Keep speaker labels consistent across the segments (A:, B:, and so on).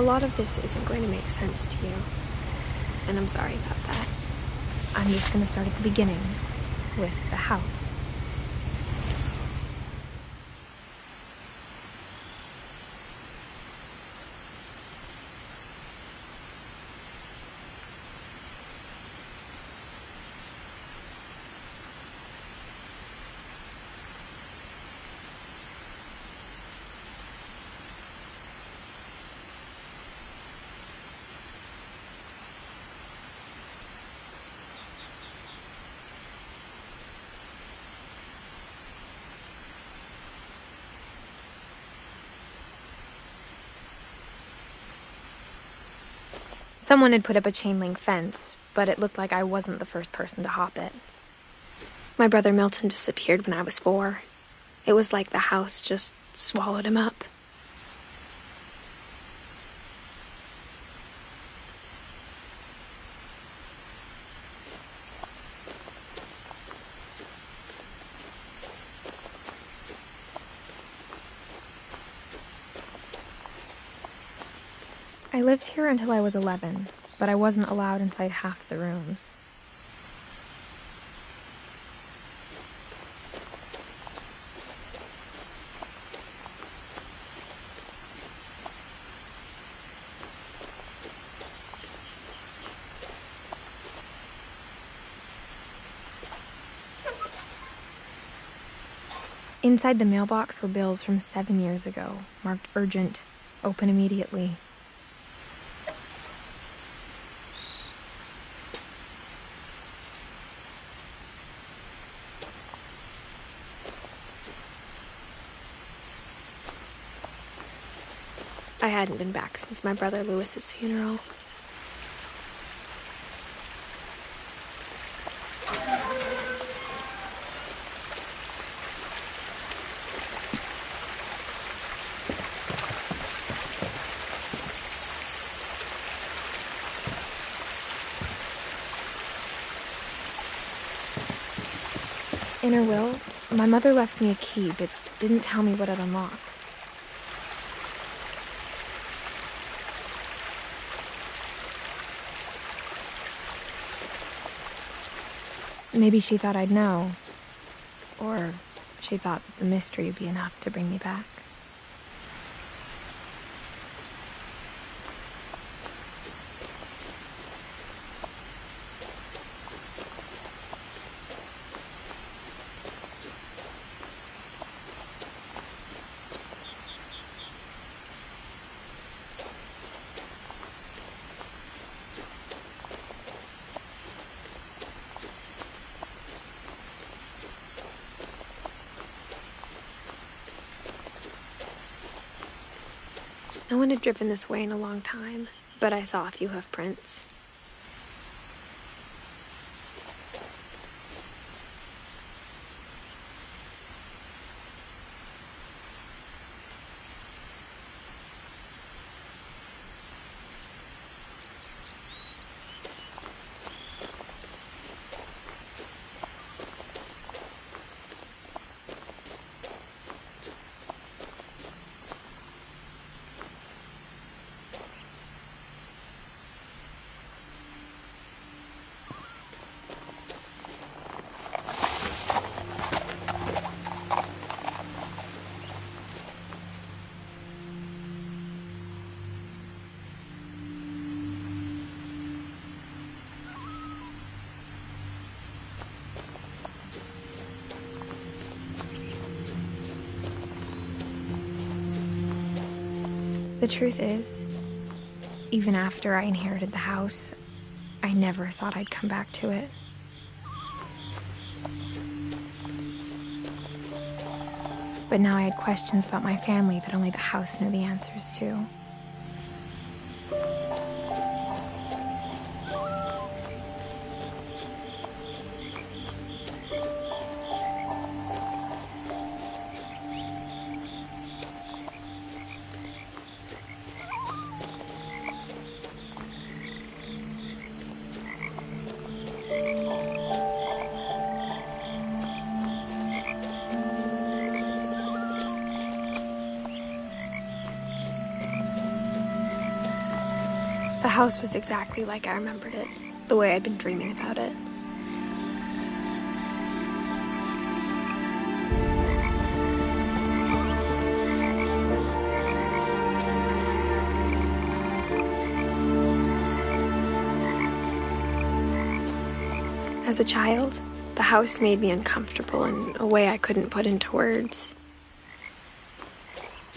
A: lot of this isn't going to make sense to you, and I'm sorry about that.
B: I'm just going to start at the beginning, with the house. Someone had put up a chain-link fence, but it looked like I wasn't the first person to hop it.
A: My brother Milton disappeared when I was 4. It was like the house just swallowed him up.
B: I lived here until I was 11, but I wasn't allowed inside half the rooms. Inside the mailbox were bills from 7 years ago, marked urgent, open immediately.
A: I hadn't been back since my brother Lewis's funeral.
B: In her will, my mother left me a key, but didn't tell me what it unlocked. Maybe she thought I'd know, or she thought that the mystery would be enough to bring me back.
A: No one had driven this way in a long time, but I saw a few hoof prints. The truth is, even after I inherited the house, I never thought I'd come back to it. But now I had questions about my family that only the house knew the answers to.
B: house was exactly like I remembered it, the way I'd been dreaming about it. As a child, the house made me uncomfortable in a way I couldn't put into words.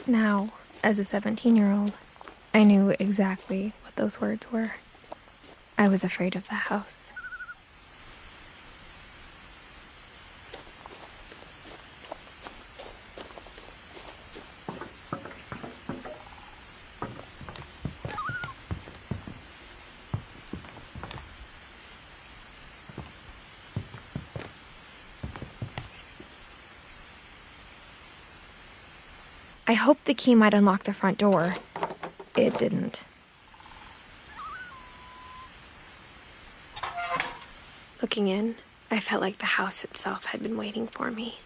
B: Now, as a 17-year-old, I knew exactly what those words were. I was afraid of the house. I hoped the key might unlock the front door. It didn't. Looking in, I felt like the house itself had been waiting for me.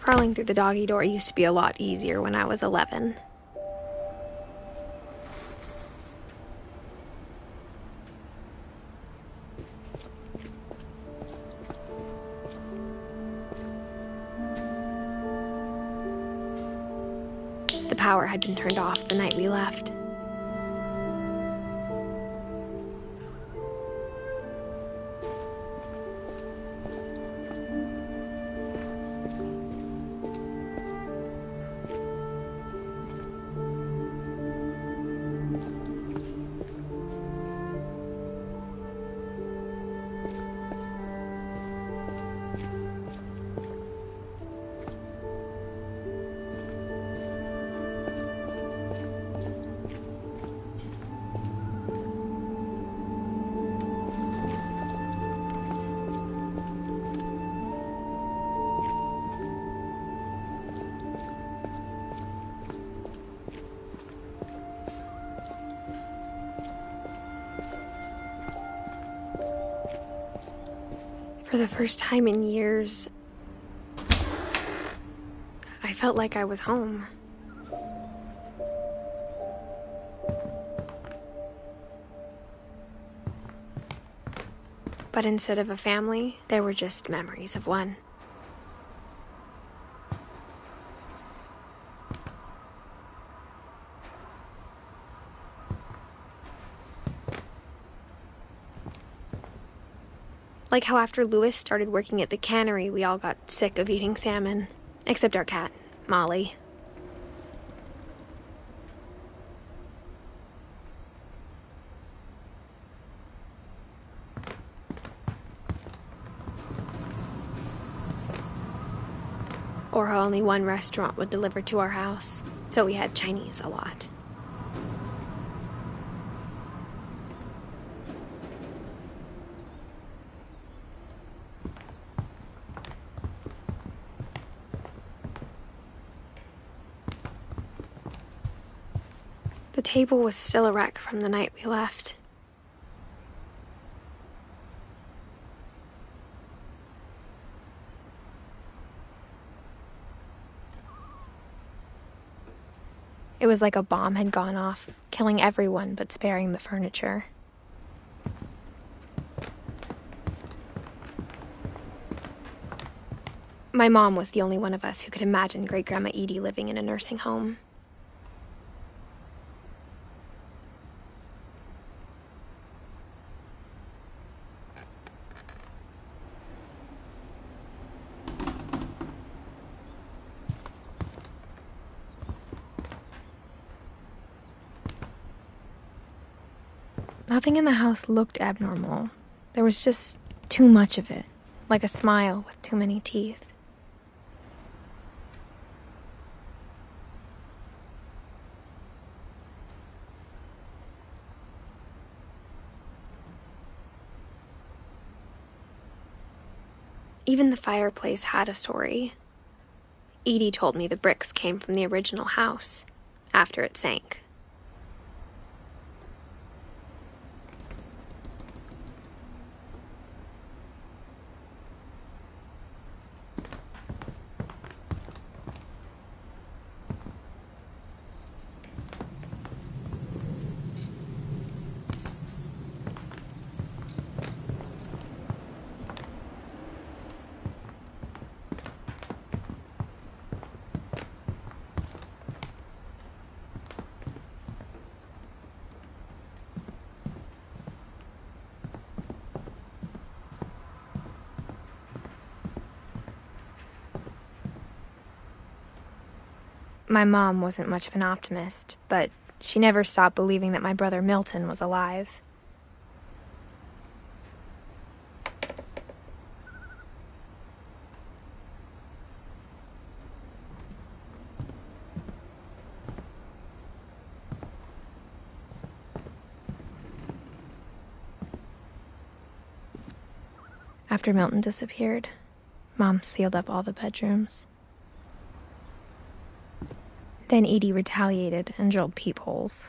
B: Crawling through the doggy door used to be a lot easier when I was 11. The power had been turned off the night we left. For the first time in years, I felt like I was home. But instead of a family, there were just memories of one. Like how after Louis started working at the cannery, we all got sick of eating salmon. Except our cat, Molly.
A: or how only one restaurant would deliver to our house, so we had Chinese a lot. The table was still a wreck from the night we left. It was like a bomb had gone off, killing everyone but sparing the furniture. My mom was the only one of us who could imagine Great-Grandma Edie living in a nursing home. Nothing in the house looked abnormal. There was just too much of it, like a smile with too many teeth. Even the fireplace had a story. Edie told me the bricks came from the original house, after it sank. My mom wasn't much of an optimist, but she never stopped believing that my brother Milton was alive. After Milton disappeared, Mom sealed up all the bedrooms. Then Edie retaliated and drilled peepholes.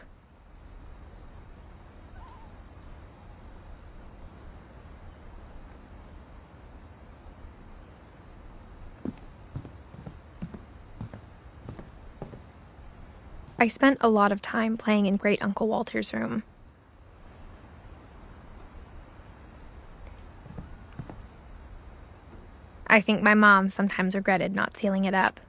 A: I spent a lot of time playing in Great Uncle Walter's room. I think my mom sometimes regretted not sealing it up.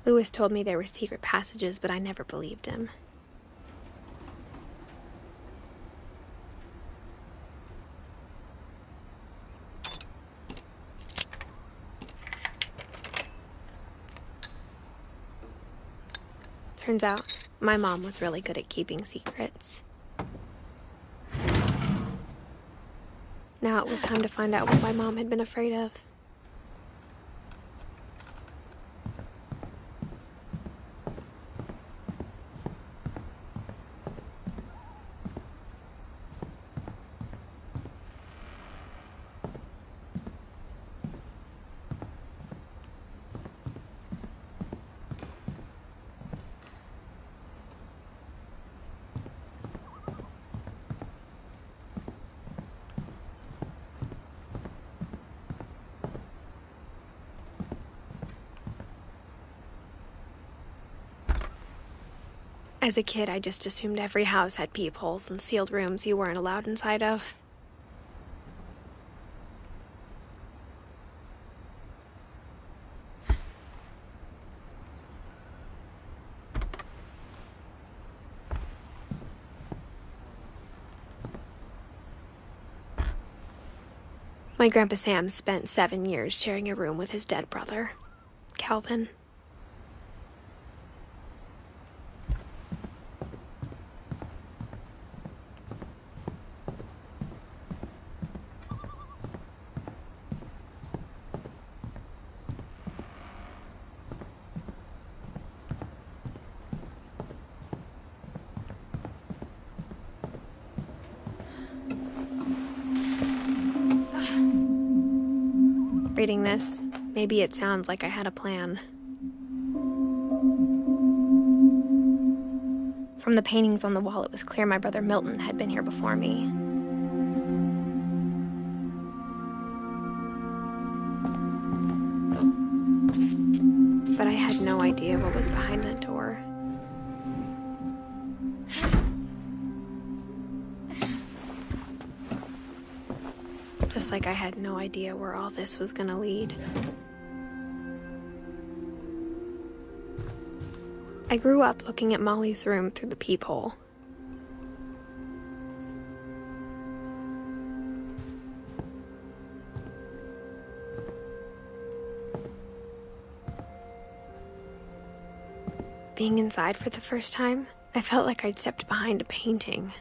A: Lewis told me there were secret passages, but I never believed him. Turns out, my mom was really good at keeping secrets. Now it was time to find out what my mom had been afraid of. As a kid, I just assumed every house had peepholes and sealed rooms you weren't allowed inside of. My Grandpa Sam spent 7 years sharing a room with his dead brother, Calvin. Reading this, maybe it sounds like I had a plan. From the paintings on the wall, it was clear my brother Milton had been here before me. But I had no idea what was behind that door. Just like I had no idea where all this was gonna lead. I grew up looking at Molly's room through the peephole. Being inside for the first time, I felt like I'd stepped behind a painting.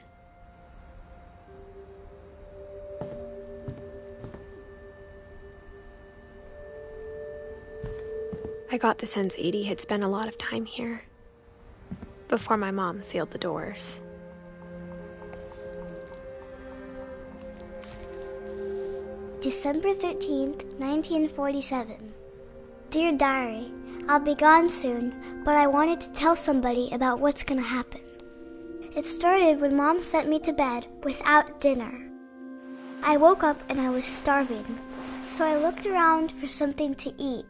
A: I got the sense Edie had spent a lot of time here, before my mom sealed the doors.
C: December 13th, 1947. Dear Diary, I'll be gone soon, but I wanted to tell somebody about what's gonna happen. It started when Mom sent me to bed without dinner. I woke up and I was starving, so I looked around for something to eat.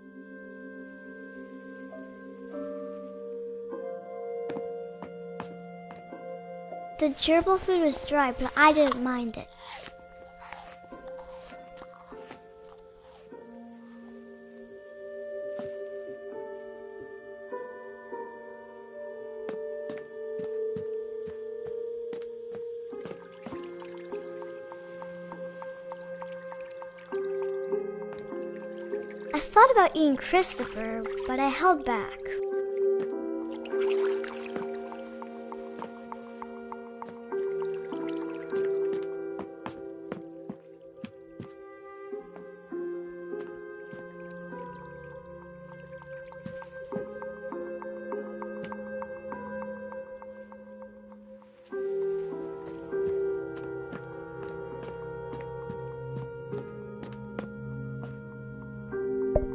C: The gerbil food was dry, but I didn't mind it. I thought about eating Christopher, but I held back.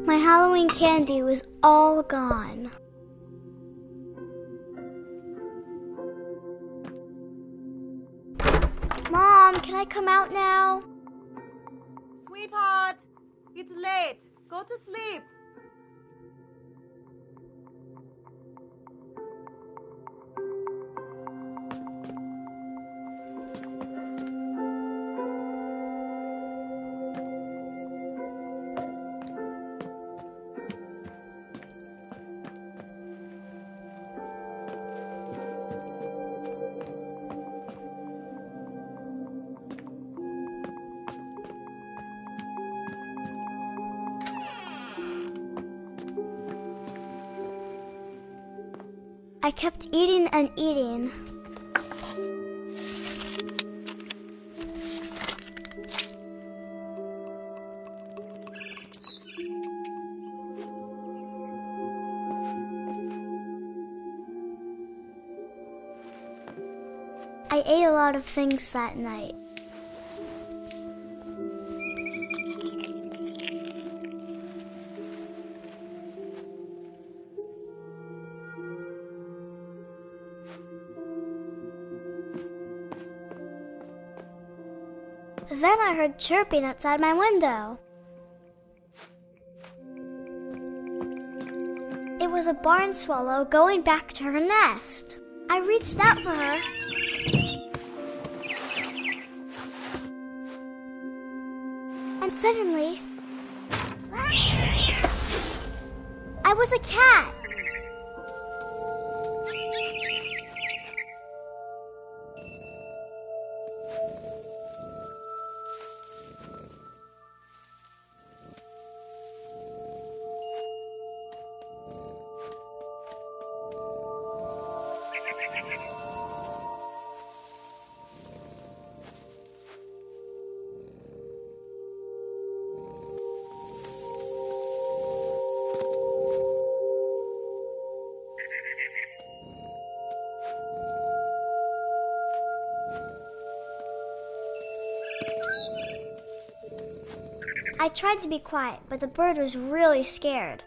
C: My Halloween candy was all gone. Mom, can I come out now?
D: Sweetheart, it's late. Go to sleep.
C: I kept eating and eating. I ate a lot of things that night. Then I heard chirping outside my window. It was a barn swallow going back to her nest. I reached out for her. And suddenly, I was a cat. I tried to be quiet, but the bird was really scared.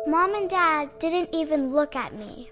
C: Mom and Dad didn't even look at me.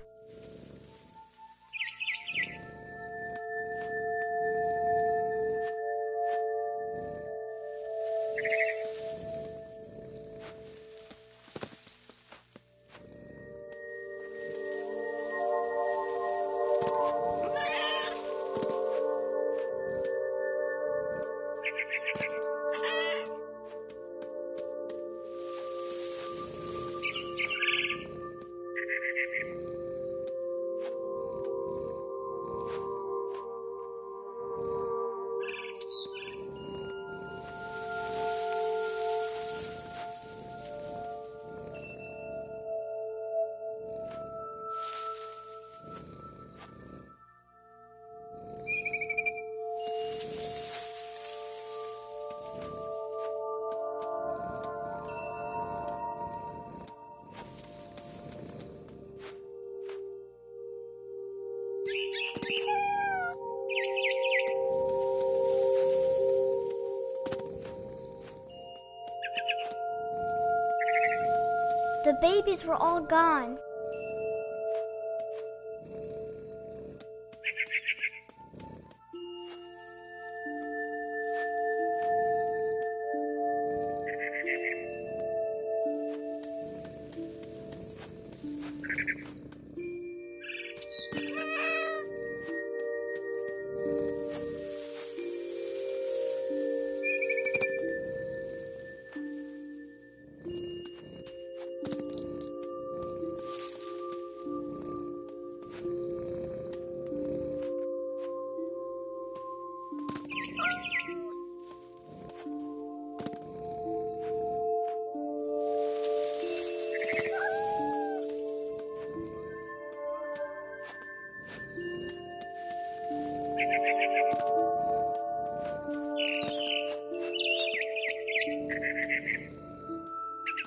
C: The babies were all gone.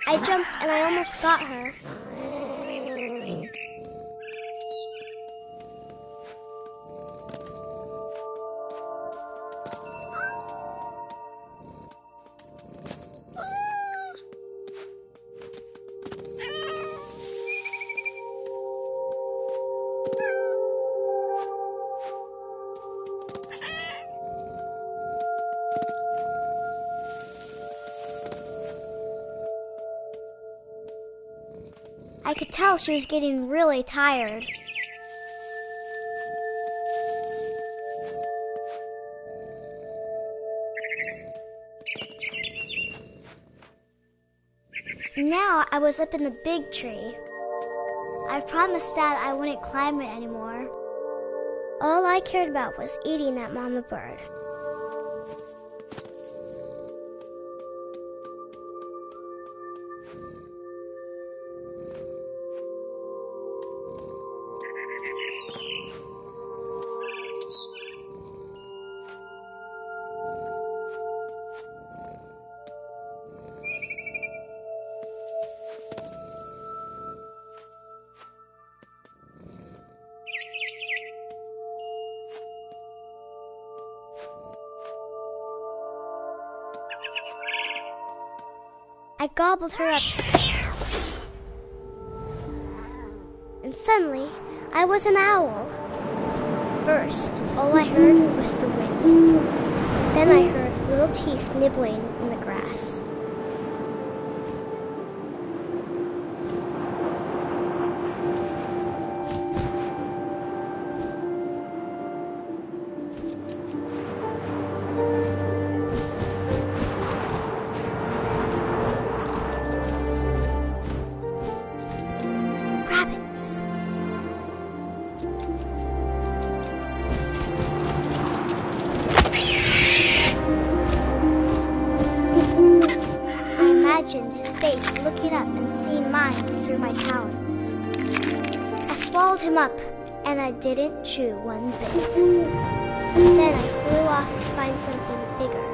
C: I jumped and I almost got her. I could tell she was getting really tired. Now I was up in the big tree. I promised Dad I wouldn't climb it anymore. All I cared about was eating that mama bird. I gobbled her up. And suddenly, I was an owl. First, all I heard was the wind. Then I heard little teeth nibbling in the grass. Rabbits. I imagined his face looking up and seeing mine through my talons. I swallowed him up, and I didn't chew one bit. Then I flew off to find something bigger.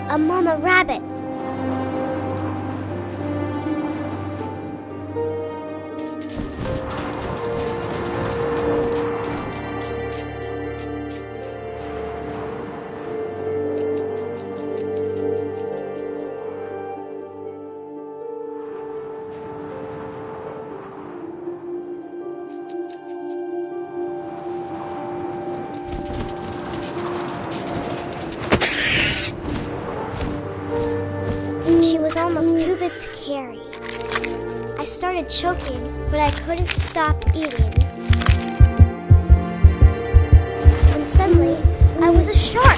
C: A mama rabbit. She was almost too big to carry. I started choking, but I couldn't stop eating. And suddenly, I was a shark.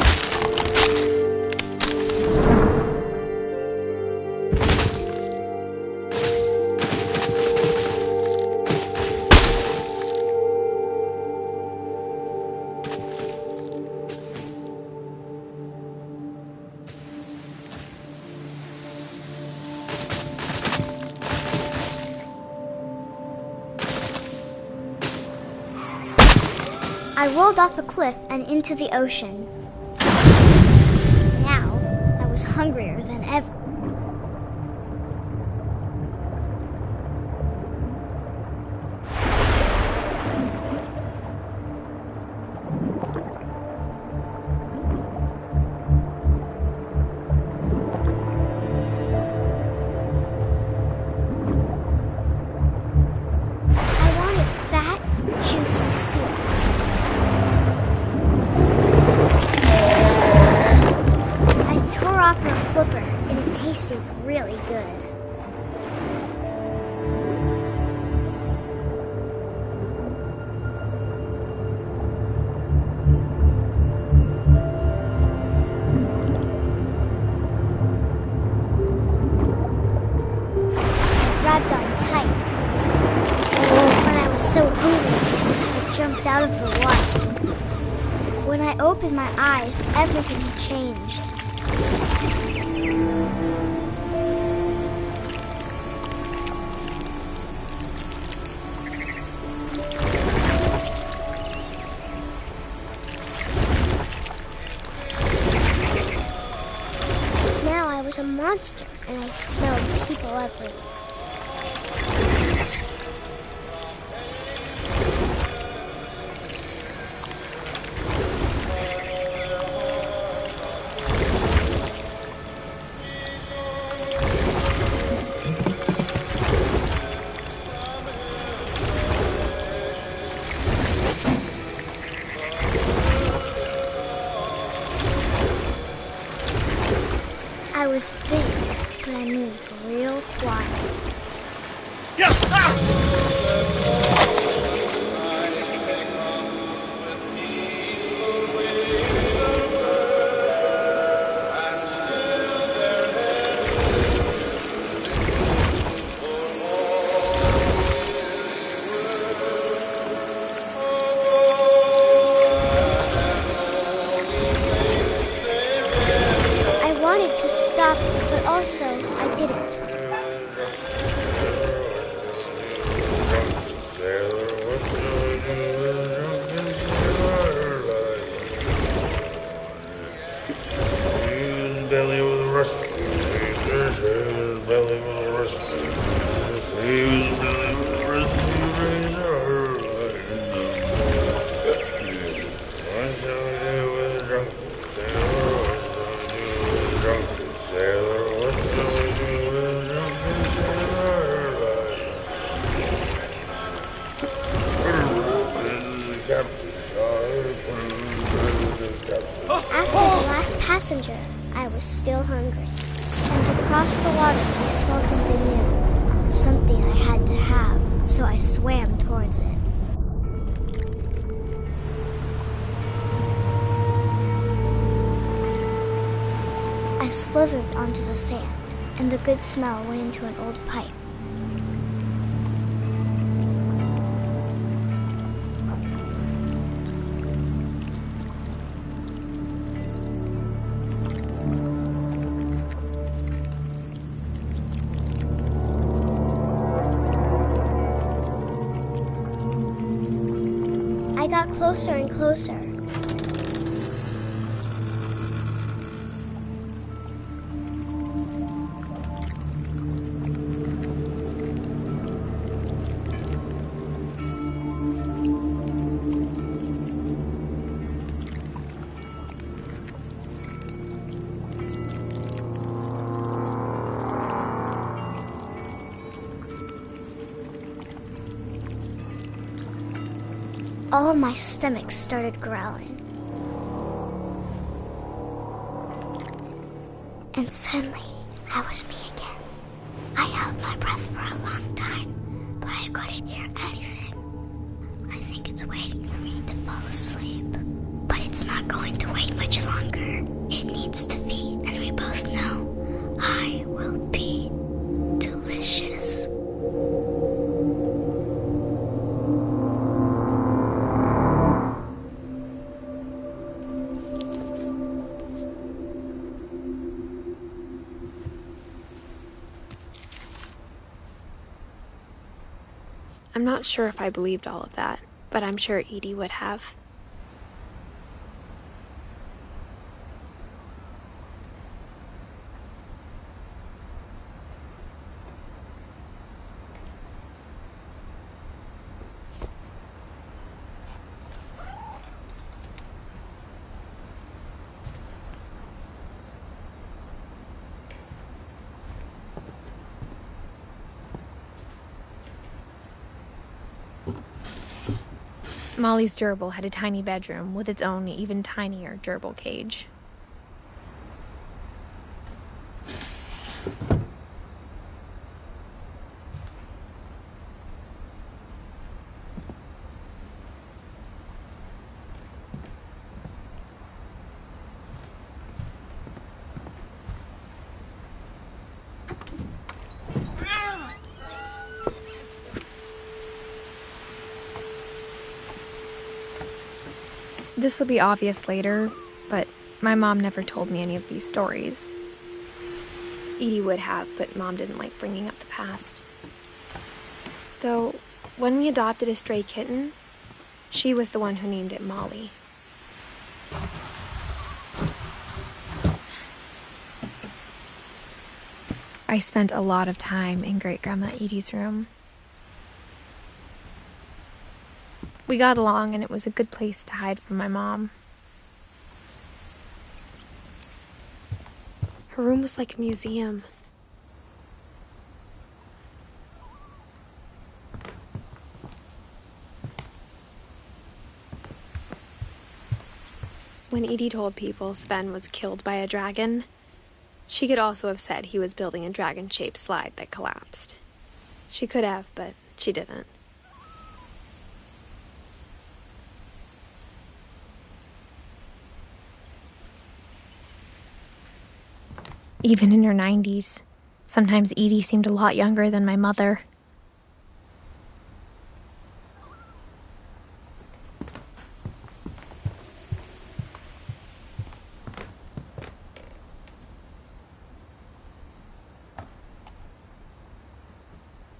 C: I rolled off a cliff and into the ocean. Now, I was hungrier than ever. I wanted fat, juicy seals. I tore off her flipper, and it tasted really good. I grabbed on tight. When I was so hungry, I jumped out of the water. When I opened my eyes, everything had changed. Now I was a monster, and I smelled people everywhere. I was big, but I moved real quiet. I wanted to stop, but also I didn't.
E: Belly with a rust. Belly with a rust. Belly with a
C: passenger, I was still hungry. And across the water, I smelled something new. Something I had to have, so I swam towards it. I slithered onto the sand, and the good smell went into an old pipe. I got closer and closer. All of my stomach started growling. And suddenly, I was me again. I held my breath for a long time, but I couldn't hear anything. I think it's waiting for me to fall asleep. But it's not going to wait much longer. It needs to feed, and we both know I will be delicious.
B: I'm not sure if I believed all of that, but I'm sure Edie would have. Molly's gerbil had a tiny bedroom with its own even tinier gerbil cage. This will be obvious later, but my mom never told me any of these stories. Edie would have, but Mom didn't like bringing up the past. Though, when we adopted a stray kitten, she was the one who named it Molly. I spent a lot of time in Great-Grandma Edie's room. We got along, and it was a good place to hide from my mom. Her room was like a museum. When Edie told people Sven was killed by a dragon, she could also have said he was building a dragon-shaped slide that collapsed. She could have, but she didn't. Even in her 90s, sometimes Edie seemed a lot younger than my mother.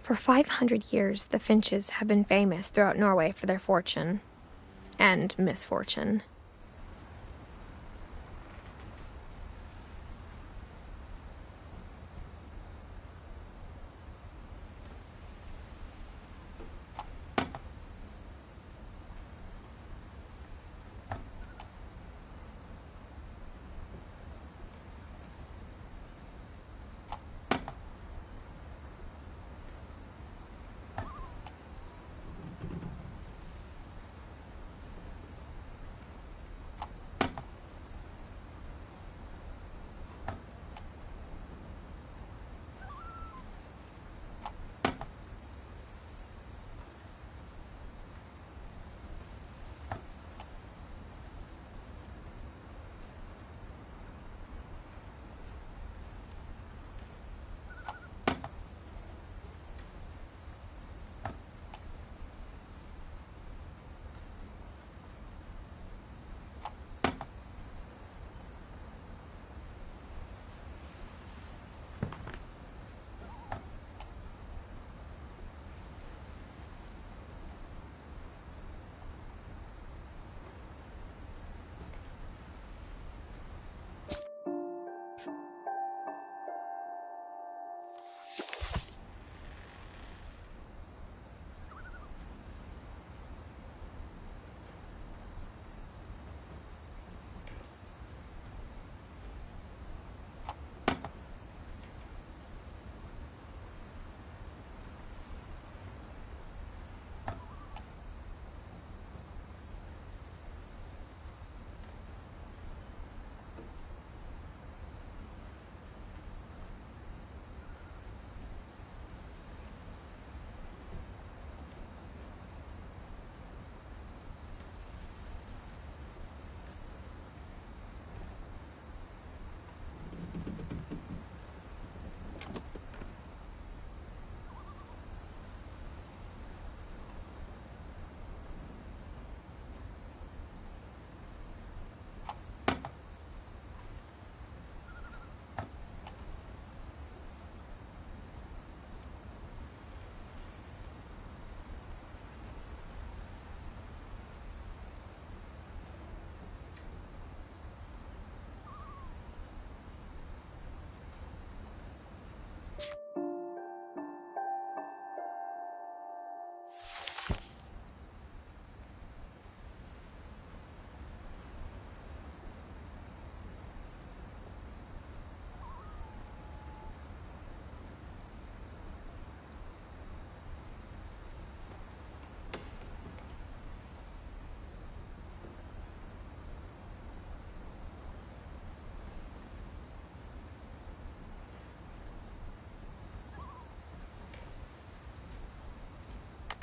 B: For 500 years, the Finches have been famous throughout Norway for their fortune and misfortune.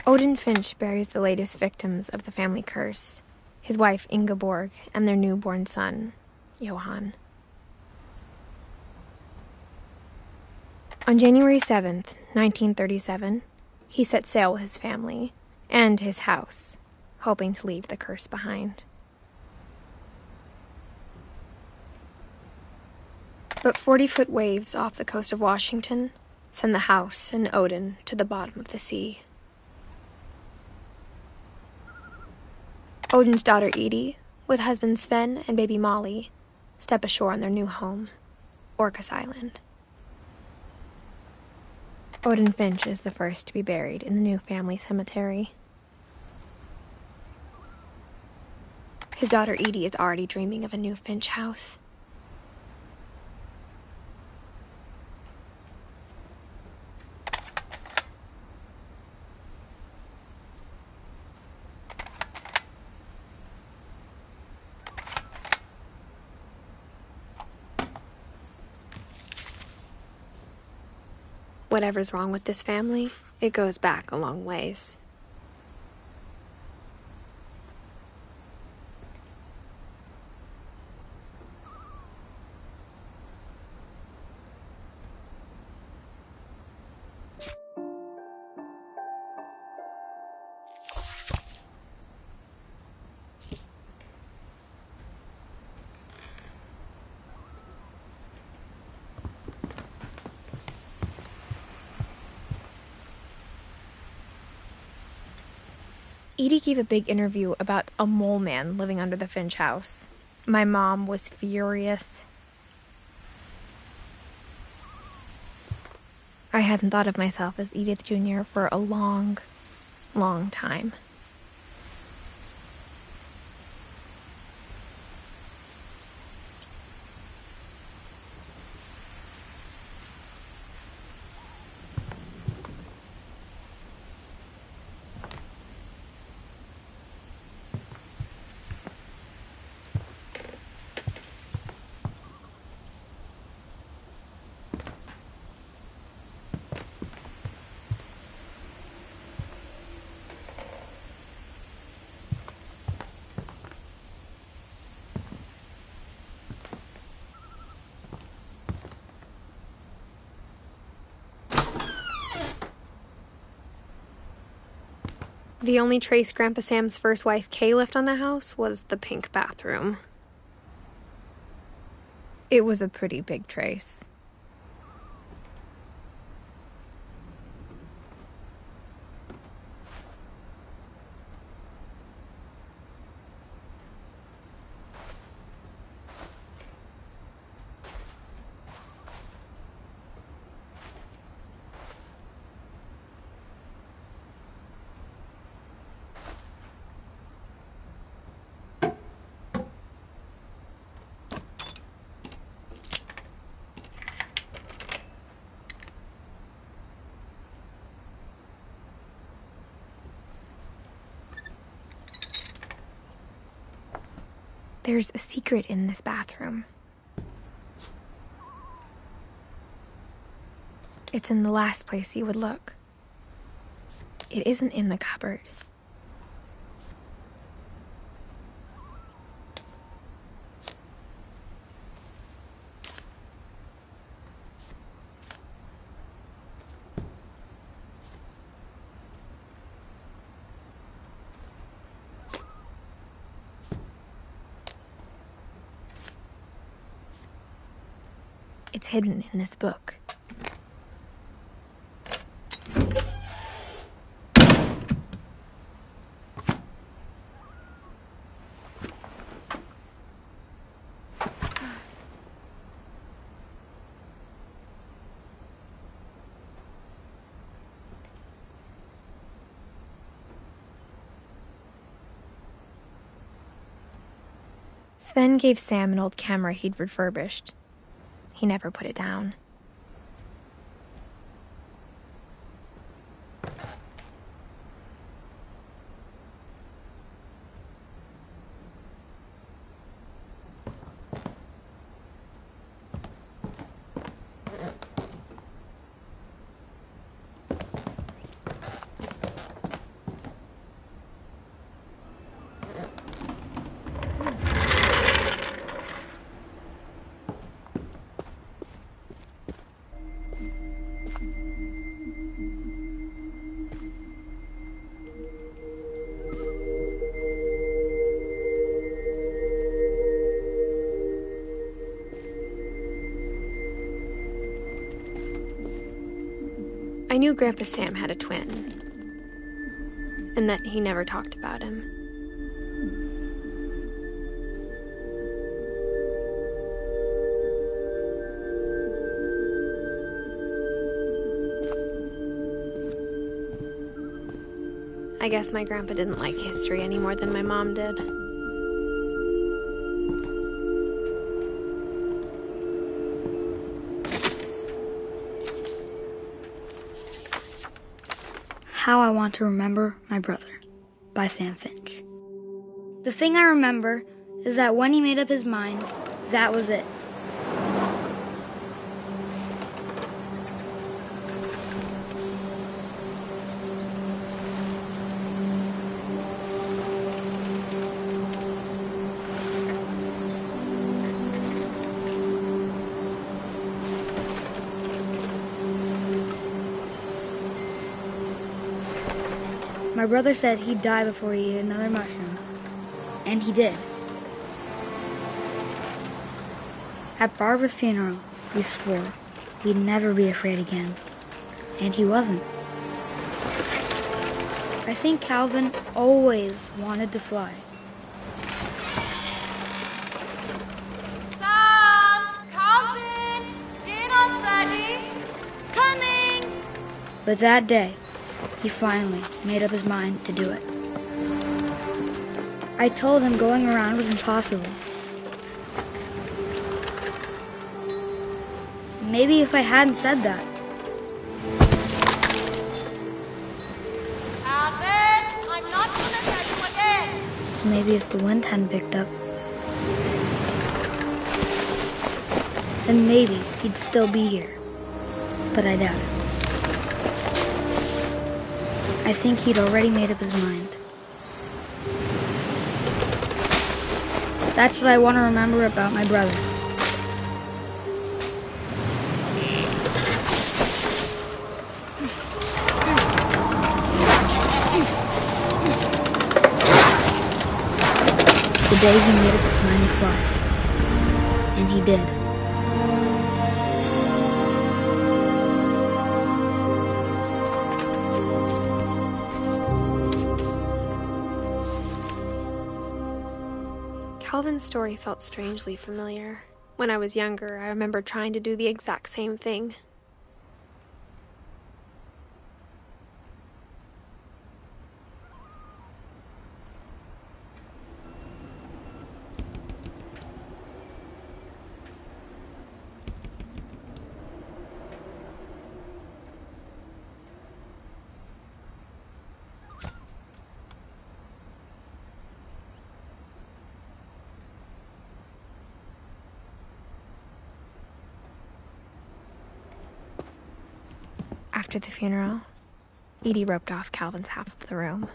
A: Odin Finch buries the latest victims of the family curse, his wife Ingeborg and their newborn son, Johann. On January 7th, 1937, he set sail with his family and his house, hoping to leave the curse behind. But 40-foot waves off the coast of Washington send the house and Odin to the bottom of the sea. Odin's daughter Edie, with husband Sven and baby Molly, step ashore on their new home, Orcas Island. Odin Finch is the first to be buried in the new family cemetery. His daughter Edie is already dreaming of a new Finch house. Whatever's wrong with this family, it goes back a long ways. Edie gave a big interview about a mole man living under the Finch house. My mom was furious. I hadn't thought of myself as Edith Jr. for a long, long time. The only trace Grandpa Sam's first wife, Kay, left on the house was the pink bathroom. It was a pretty big trace. There's a secret in this bathroom. It's in the last place you would look. It isn't in the cupboard. It's hidden in this book. Sven gave Sam an old camera he'd refurbished. He never put it down.
B: I knew Grandpa Sam had a twin, and that he never talked about him. I guess my grandpa didn't like history any more than my mom did.
E: How I Want to Remember My Brother by Sam Finch. The thing I remember is that when he made up his mind, that was it. My brother said he'd die before he ate another mushroom, and he did. At Barbara's funeral, he swore he'd never be afraid again, and he wasn't. I think Calvin always wanted to fly.
D: Sam! Calvin! Dinner's ready! Coming!
E: But that day, he finally made up his mind to do it. I told him going around was impossible. Maybe if I hadn't said that.
D: Calvin! I'm not gonna tell you again!
E: Maybe if the wind hadn't picked up. Then maybe he'd still be here. But I doubt it. I think he'd already made up his mind. That's what I want to remember about my brother. The day he made up his mind to fly. And he did.
B: Calvin's story felt strangely familiar. When I was younger, I remember trying to do the exact same thing. After the funeral, Edie roped off Calvin's half of the room.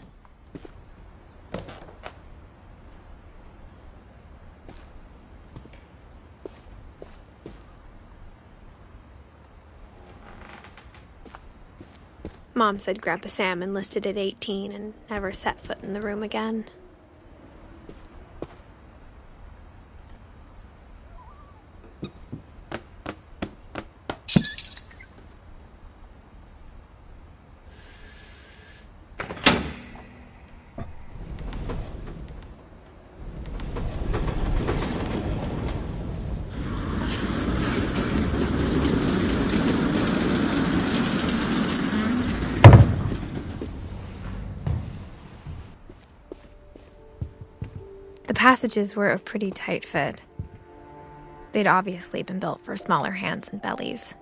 B: Mom said Grandpa Sam enlisted at 18 and never set foot in the room again. The passages were a pretty tight fit. They'd obviously been built for smaller hands and bellies.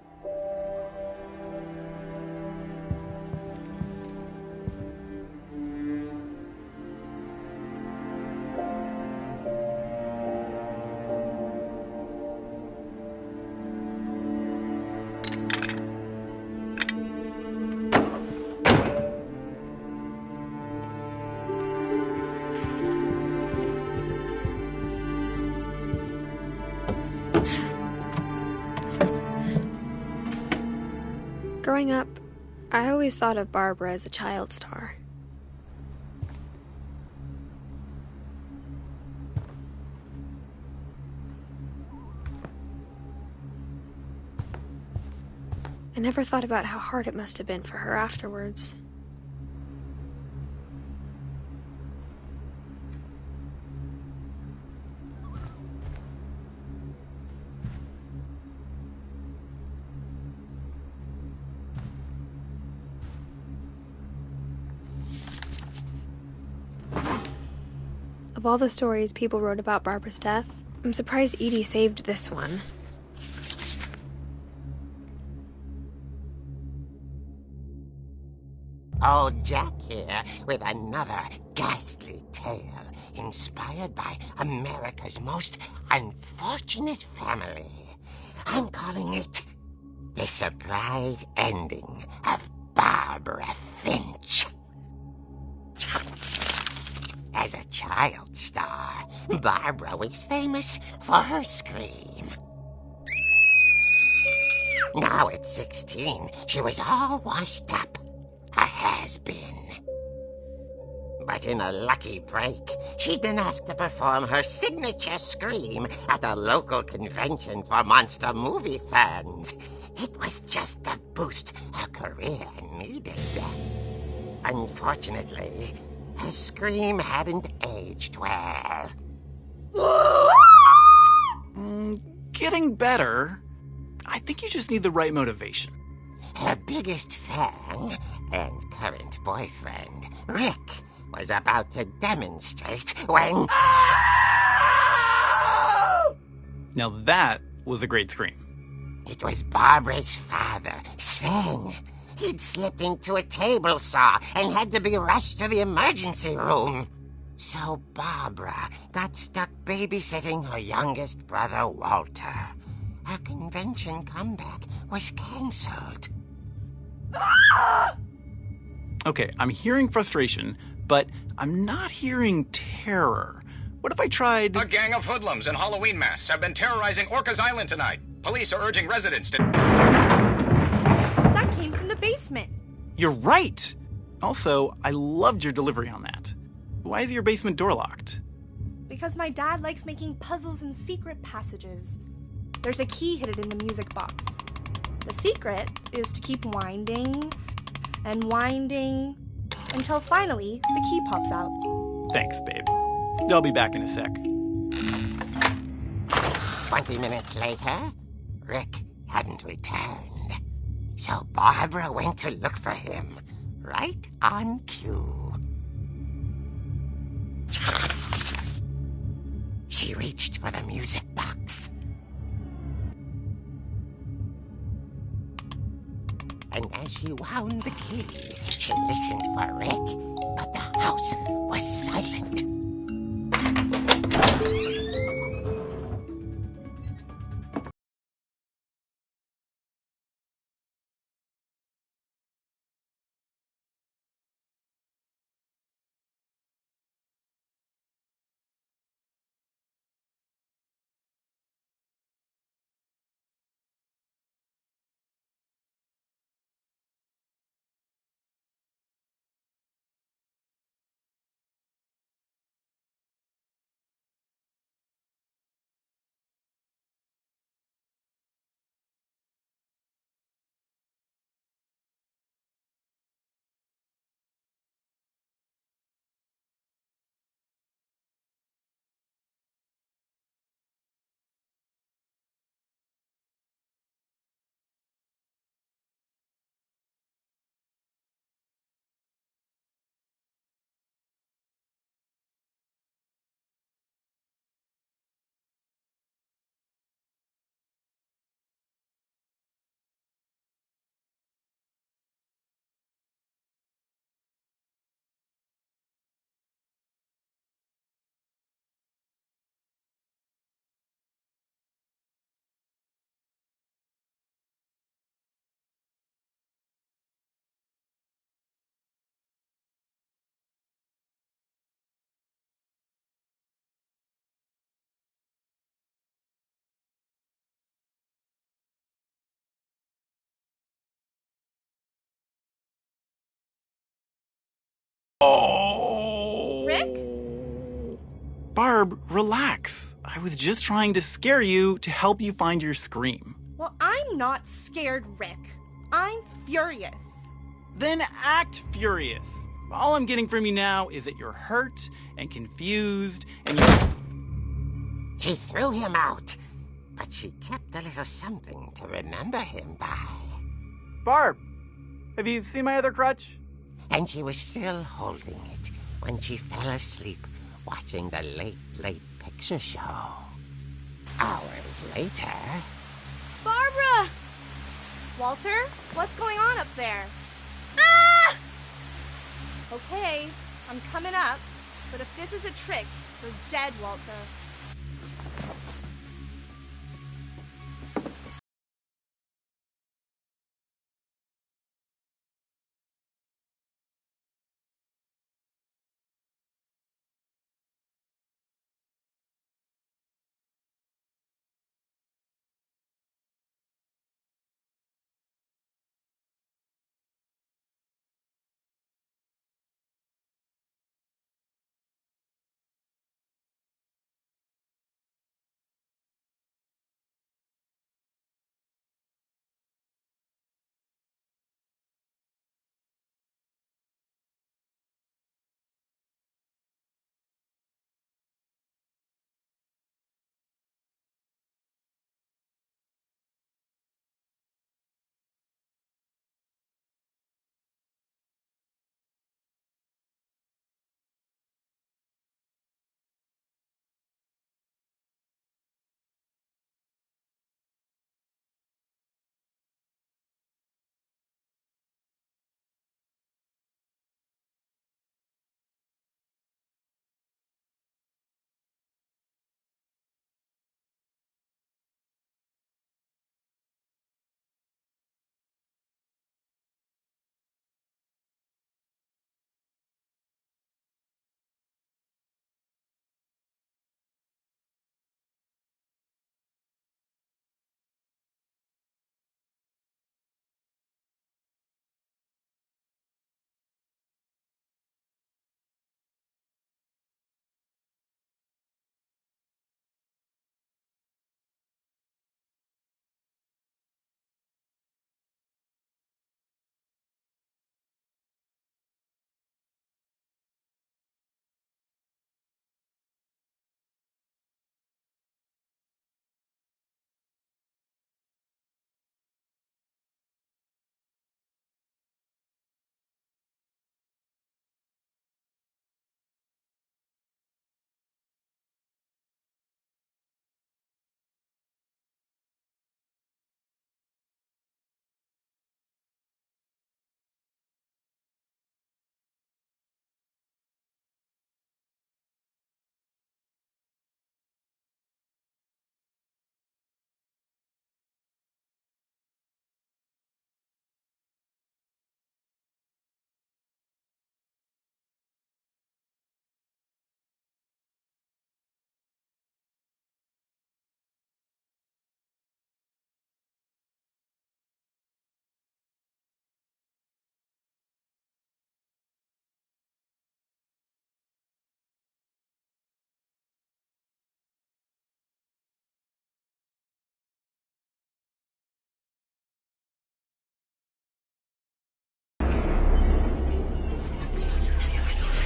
B: Growing up, I always thought of Barbara as a child star.
A: never thought about how hard it must have been for her afterwards. Of all the stories people wrote about Barbara's death, I'm surprised Edie saved this one.
F: Old Jack here with another ghastly tale inspired by America's most unfortunate family. I'm calling it The Surprise Ending of Barbara Finch. As a child star, Barbara was famous for her scream. Now at 16, she was all washed up, a has-been. But in a lucky break, she'd been asked to perform her signature scream at a local convention for monster movie fans. It was just the boost her career needed. Unfortunately, her scream hadn't aged well.
G: Getting better. I think you just need the right motivation.
F: Her biggest fan and current boyfriend, Rick, was about to demonstrate when...
G: Now that was a great scream.
F: It was Barbara's father, Sven. He'd slipped into a table saw and had to be rushed to the emergency room. So Barbara got stuck babysitting her youngest brother, Walter. Her convention comeback was cancelled.
G: Okay, I'm hearing frustration, but I'm not hearing terror. What if I tried...
H: A gang of hoodlums in Halloween masks have been terrorizing Orcas Island tonight. Police are urging residents to...
I: That came from the basement.
G: You're right! Also, I loved your delivery on that. Why is your basement door locked?
I: Because my dad likes making puzzles and secret passages. There's a key hidden in the music box. The secret is to keep winding and winding until finally the key pops out.
G: Thanks, babe. I'll be back in a sec.
F: 20 minutes later, Rick hadn't returned. So Barbara went to look for him, right on cue. She reached for the music box. And as she wound the key, she listened for Rick, but the house was silent.
G: Oh!
I: Rick?
G: Barb, relax. I was just trying to scare you to help you find your scream.
I: Well, I'm not scared, Rick. I'm furious.
G: Then act furious. All I'm getting from you now is that you're hurt and confused and
F: She threw him out, but she kept a little something to remember him by.
G: Barb, have you seen my other crutch?
F: And she was still holding it when she fell asleep watching the late picture show. Hours later...
I: Barbara! Walter, what's going on up there? Ah! Okay, I'm coming up, but if this is a trick, you're dead, Walter.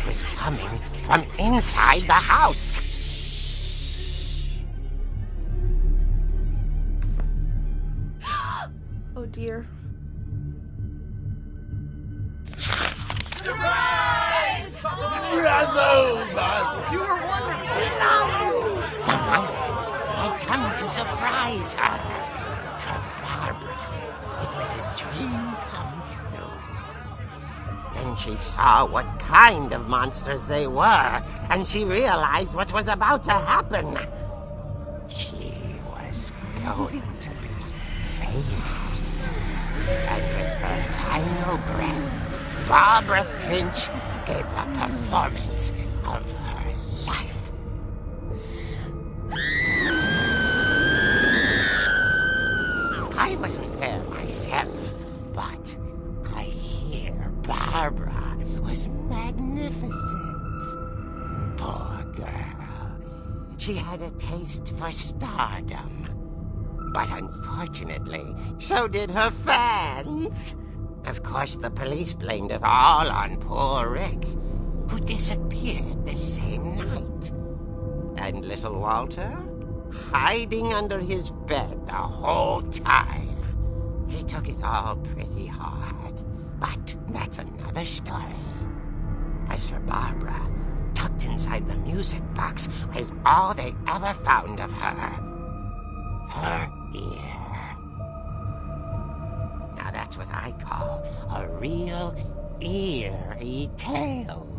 F: Was coming from inside the house.
I: Oh dear.
D: Surprise! Bravo, Bob! You were wonderful!
F: The monsters had come to surprise her. For Barbara, it was a dream come true. Then she saw what kind of monsters they were, and she realized what was about to happen. She was going to be famous. And with her final breath, Barbara Finch gave the performance of her life. I wasn't there myself, but I hear Barbara was magnificent. Poor girl. She had a taste for stardom. But unfortunately, so did her fans. Of course, the police blamed it all on poor Rick, who disappeared the same night. And little Walter? Hiding under his bed the whole time. He took it all pretty hard. But that's another story. As for Barbara, tucked inside the music box was all they ever found of her. Her ear. Now that's what I call a real eerie tale.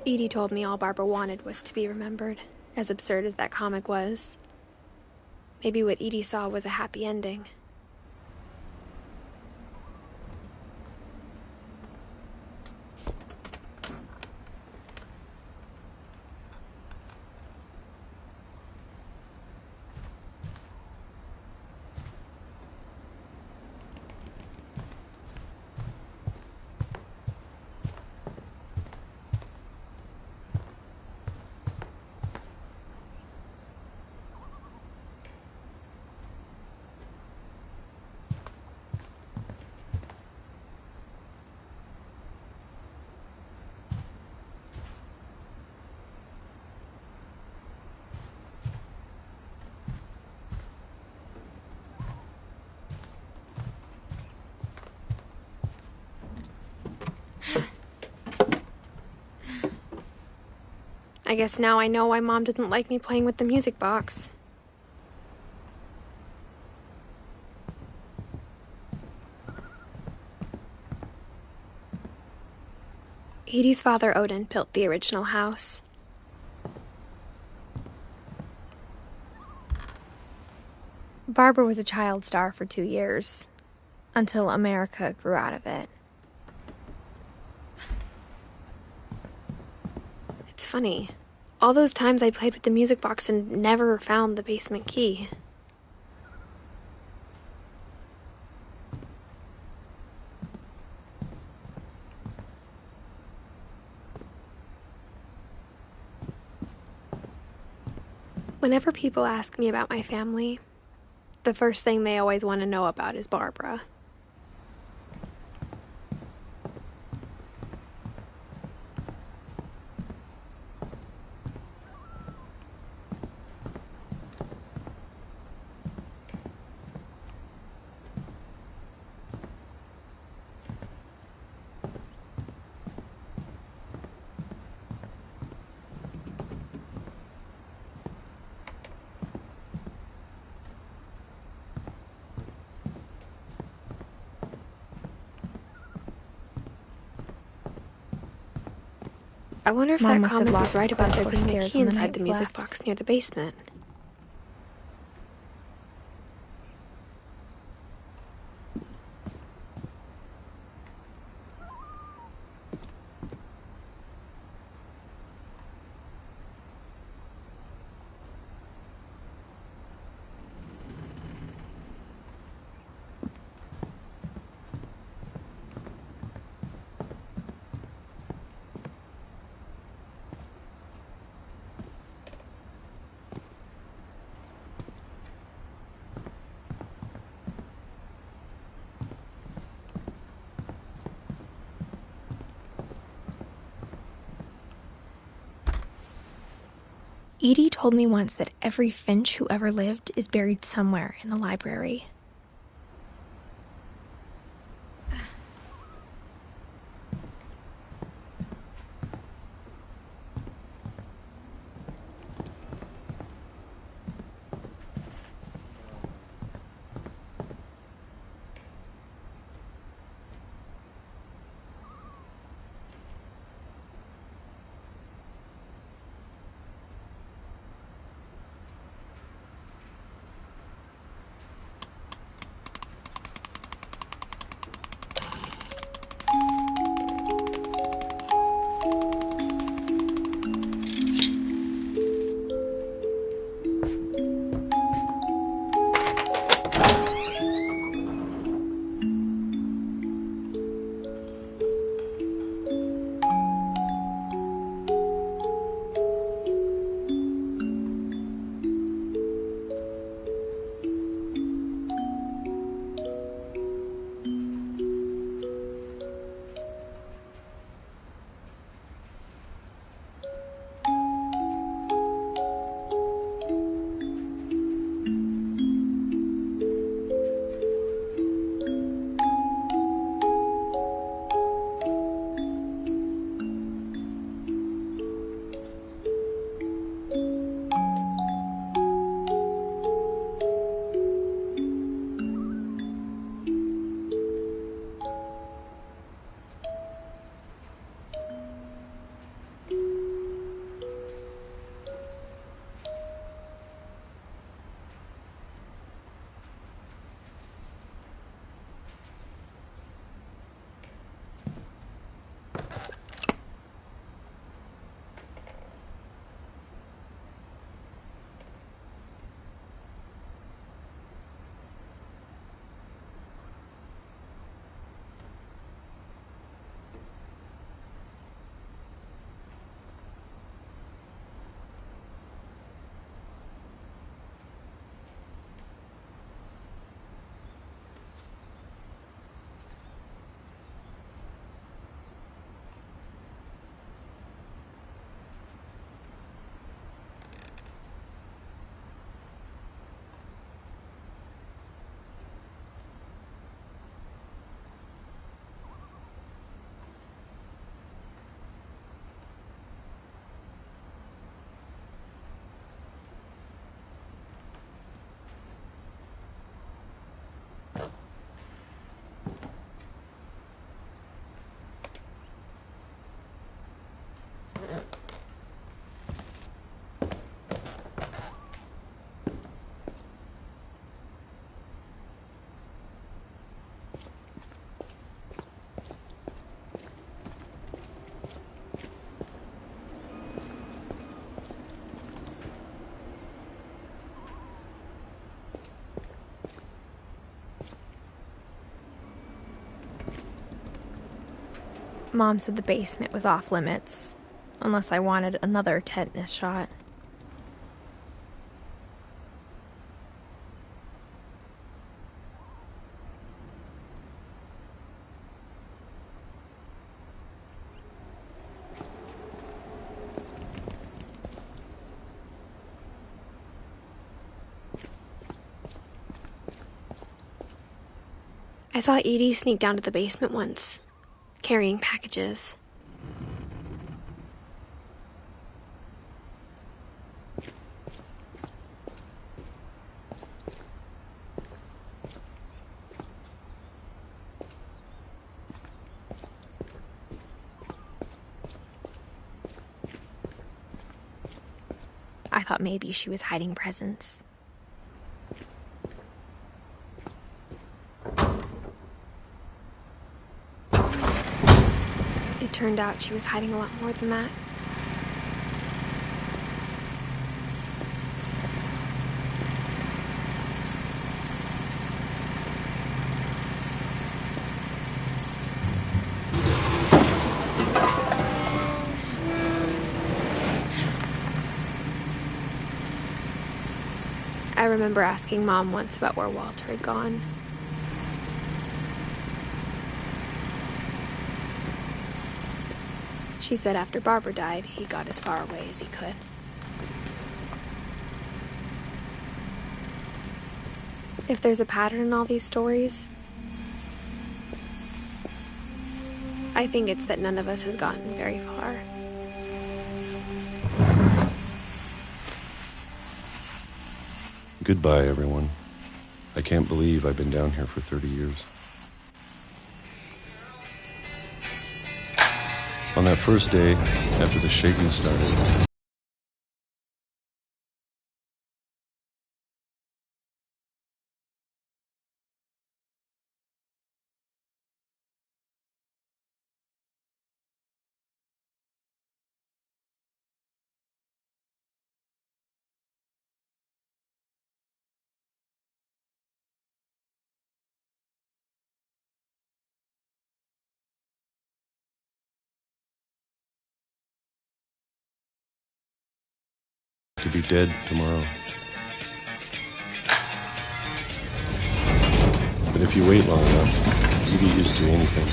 B: Edie told me all Barbara wanted was to be remembered, as absurd as that comic was. Maybe what Edie saw was a happy ending. I guess now I know why Mom didn't like me playing with the music box. Edie's father, Odin, built the original house. Barbara was a child star for 2 years, until America grew out of it. It's funny. All those times I played with the music box and never found the basement key. Whenever people ask me about my family, the first thing they always want to know about is Barbara. I wonder if
A: Mom
B: that comic was right about there being a
A: upstairs
B: key
A: when the
B: inside
A: night
B: the music
A: left.
B: box near the basement. Edie told me once that every Finch who ever lived is buried somewhere in the library.
A: Mom said the basement was off limits, unless I wanted another tetanus shot. I saw Edie sneak down to the basement once, carrying packages. I thought maybe she was hiding presents. It turned out she was hiding a lot more than that. I remember asking Mom once about where Walter had gone. She said after Barbara died, he got as far away as he could. If there's a pattern in all these stories, I think it's that none of us has gotten very far.
J: Goodbye, everyone. I can't believe I've been down here for 30 years. On that first day, after the shaking started, to be dead tomorrow. But if you wait long enough, you get used to anything.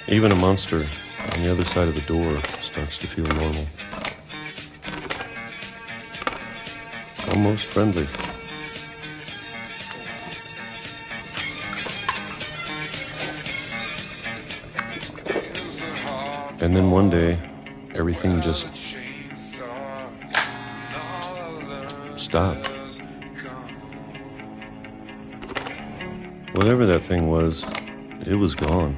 J: Even a monster on the other side of the door starts to feel normal. Almost friendly. And then one day, everything just stopped. Whatever that thing was, it was gone.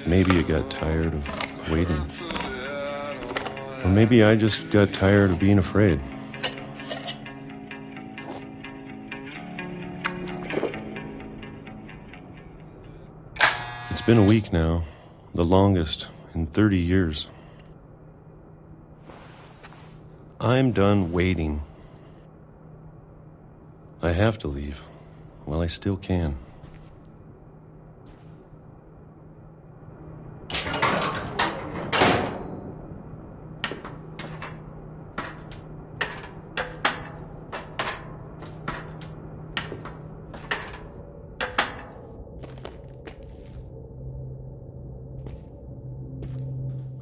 J: Maybe it got tired of waiting. Or maybe I just got tired of being afraid. It's been a week now, the longest in 30 years. I'm done waiting. I have to leave while I still can.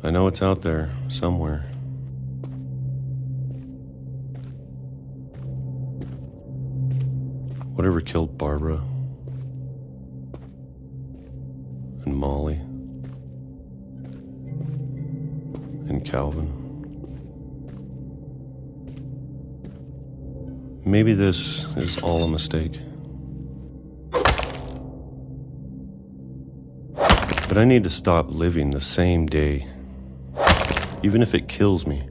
J: I know it's out there somewhere. Whatever killed Barbara and Molly and Calvin. Maybe this is all a mistake. But I need to stop living the same day. Even if it kills me.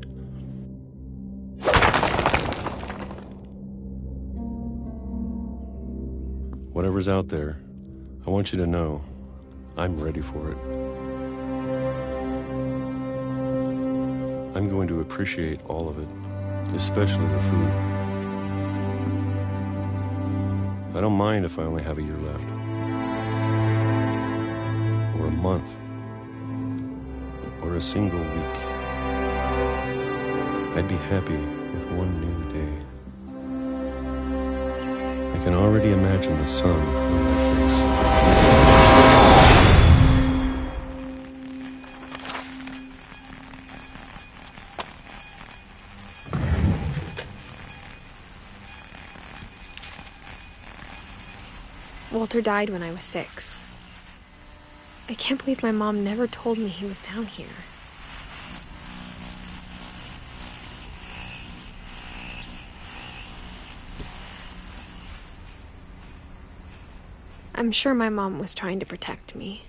J: Whatever's out there, I want you to know I'm ready for it. I'm going to appreciate all of it, especially the food. I don't mind if I only have a year left. Or a month. Or a single week. I'd be happy with one new day. I can already imagine the sun on my face.
A: Walter died when I was 6. I can't believe my mom never told me he was down here. I'm sure my mom was trying to protect me.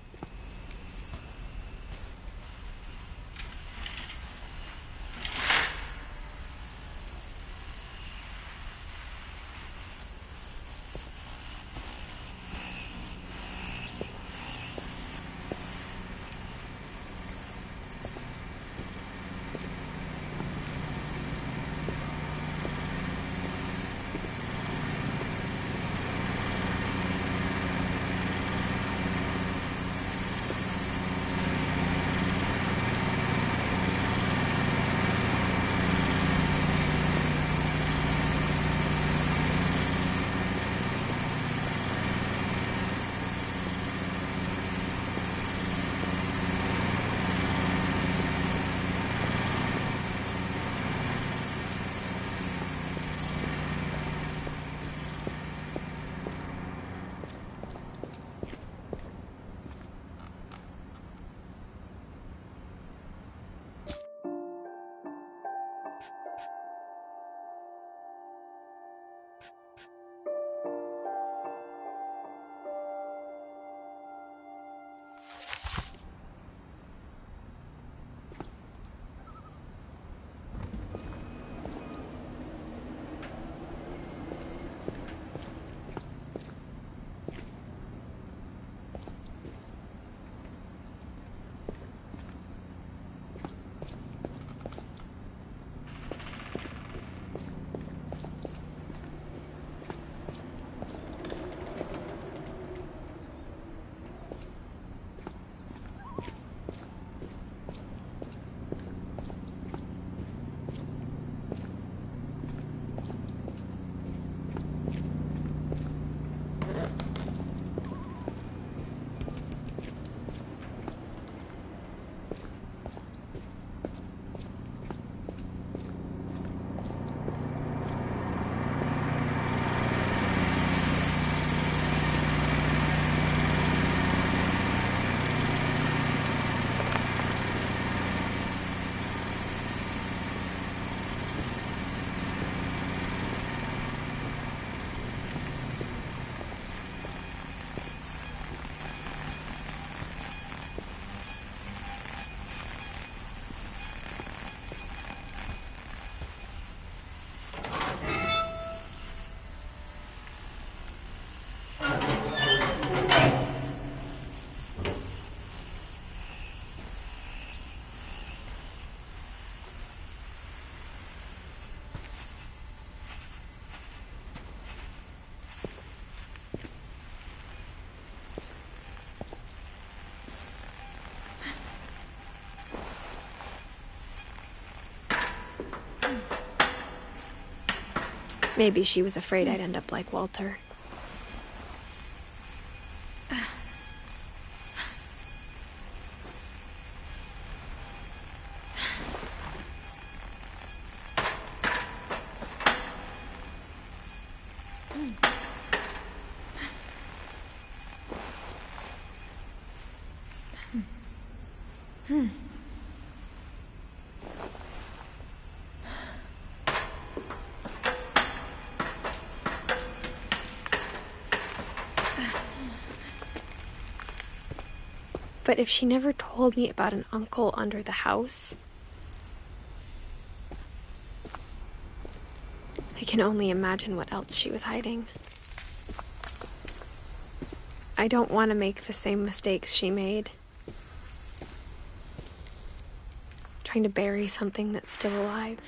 A: Maybe she was afraid I'd end up like Walter. But if she never told me about an uncle under the house, I can only imagine what else she was hiding. I don't want to make the same mistakes she made. Trying to bury something that's still alive.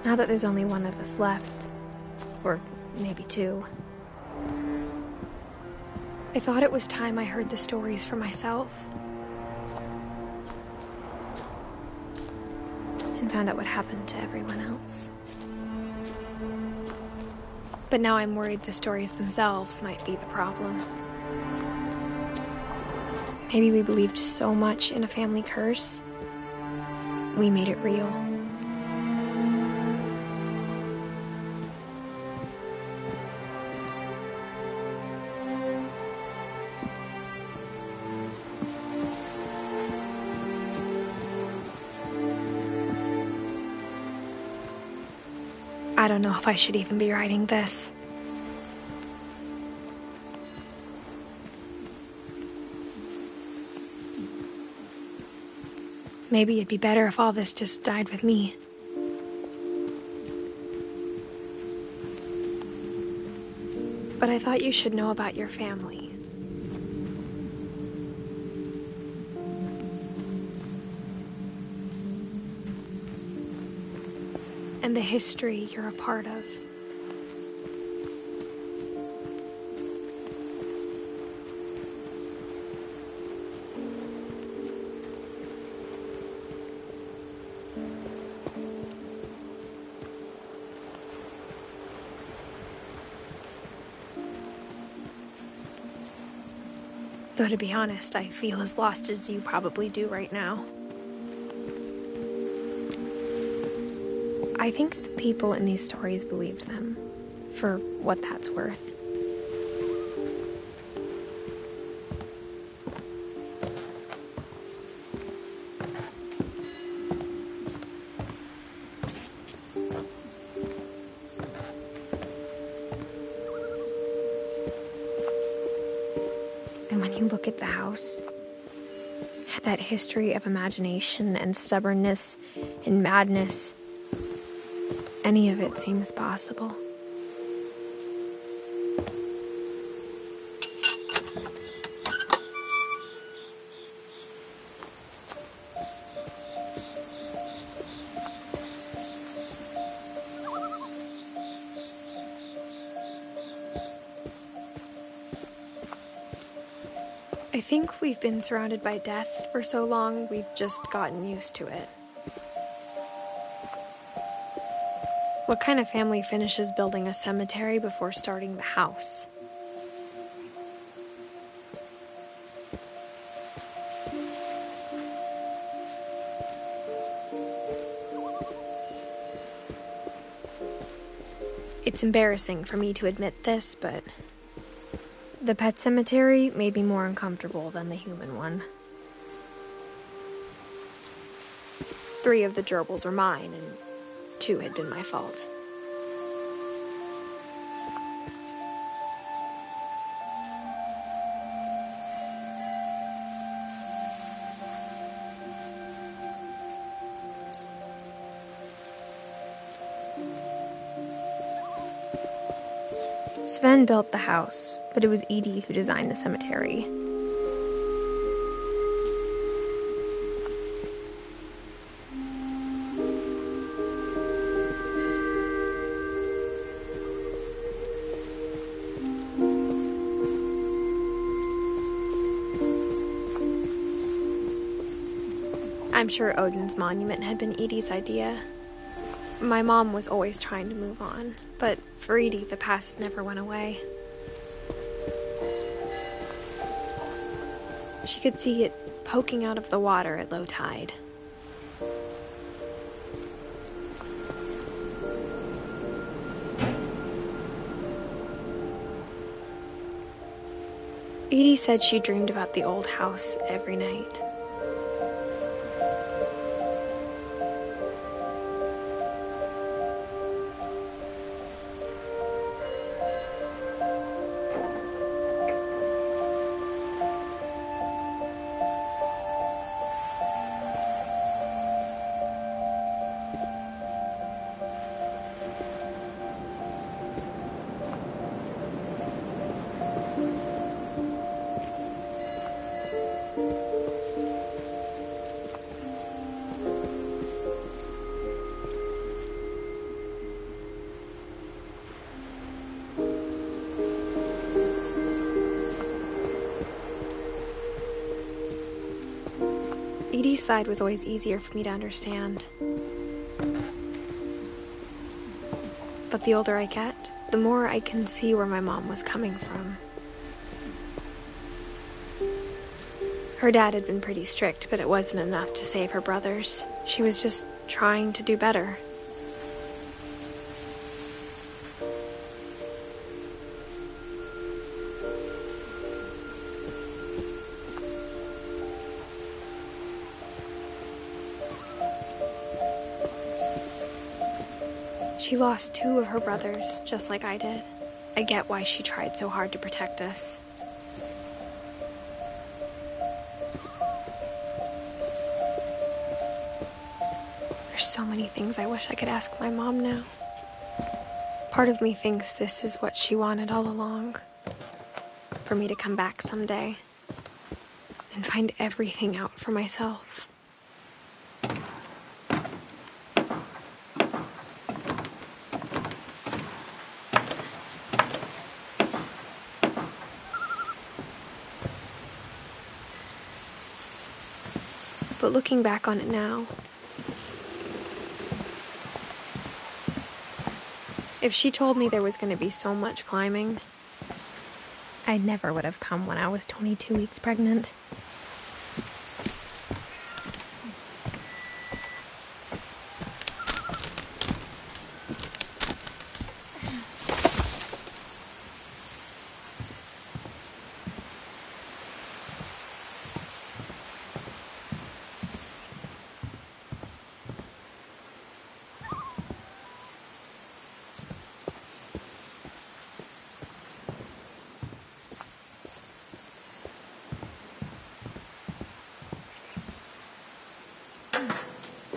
A: Now that there's only one of us left, or maybe two, I thought it was time I heard the stories for myself. And found out what happened to everyone else. But now I'm worried the stories themselves might be the problem. Maybe we believed so much in a family curse, we made it real. I don't know if I should even be writing this. Maybe it'd be better if all this just died with me. But I thought you should know about your family. And the history you're a part of. Though to be honest, I feel as lost as you probably do right now. I think the people in these stories believed them, for what that's worth. And when you look at the house, that history of imagination and stubbornness and madness, any of it seems possible. I think we've been surrounded by death for so long, we've just gotten used to it. What kind of family finishes building a cemetery before starting the house? It's embarrassing for me to admit this, but the pet cemetery made me more uncomfortable than the human one. 3 of the gerbils are mine, and 2 had been my fault. Sven built the house, but it was Edith who designed the cemetery. I'm sure Odin's monument had been Edie's idea. My mom was always trying to move on, but for Edie, the past never went away. She could see it poking out of the water at low tide. Edie said she dreamed about the old house every night. Eddie's side was always easier for me to understand. But the older I get, the more I can see where my mom was coming from. Her dad had been pretty strict, but it wasn't enough to save her brothers. She was just trying to do better. She lost 2 of her brothers, just like I did. I get why she tried so hard to protect us. There's so many things I wish I could ask my mom now. Part of me thinks this is what she wanted all along. For me to come back someday and find everything out for myself. But looking back on it now, if she told me there was going to be so much climbing, I never would have come when I was 22 weeks pregnant.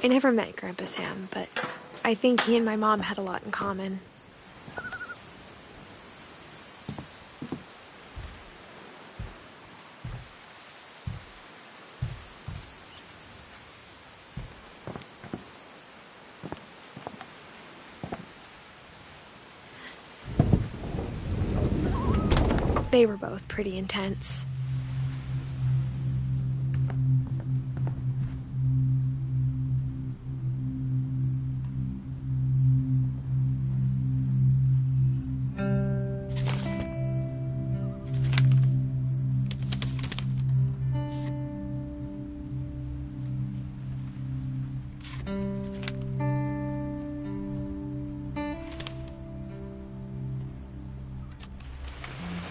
A: I never met Grandpa Sam, but I think he and my mom had a lot in common. They were both pretty intense.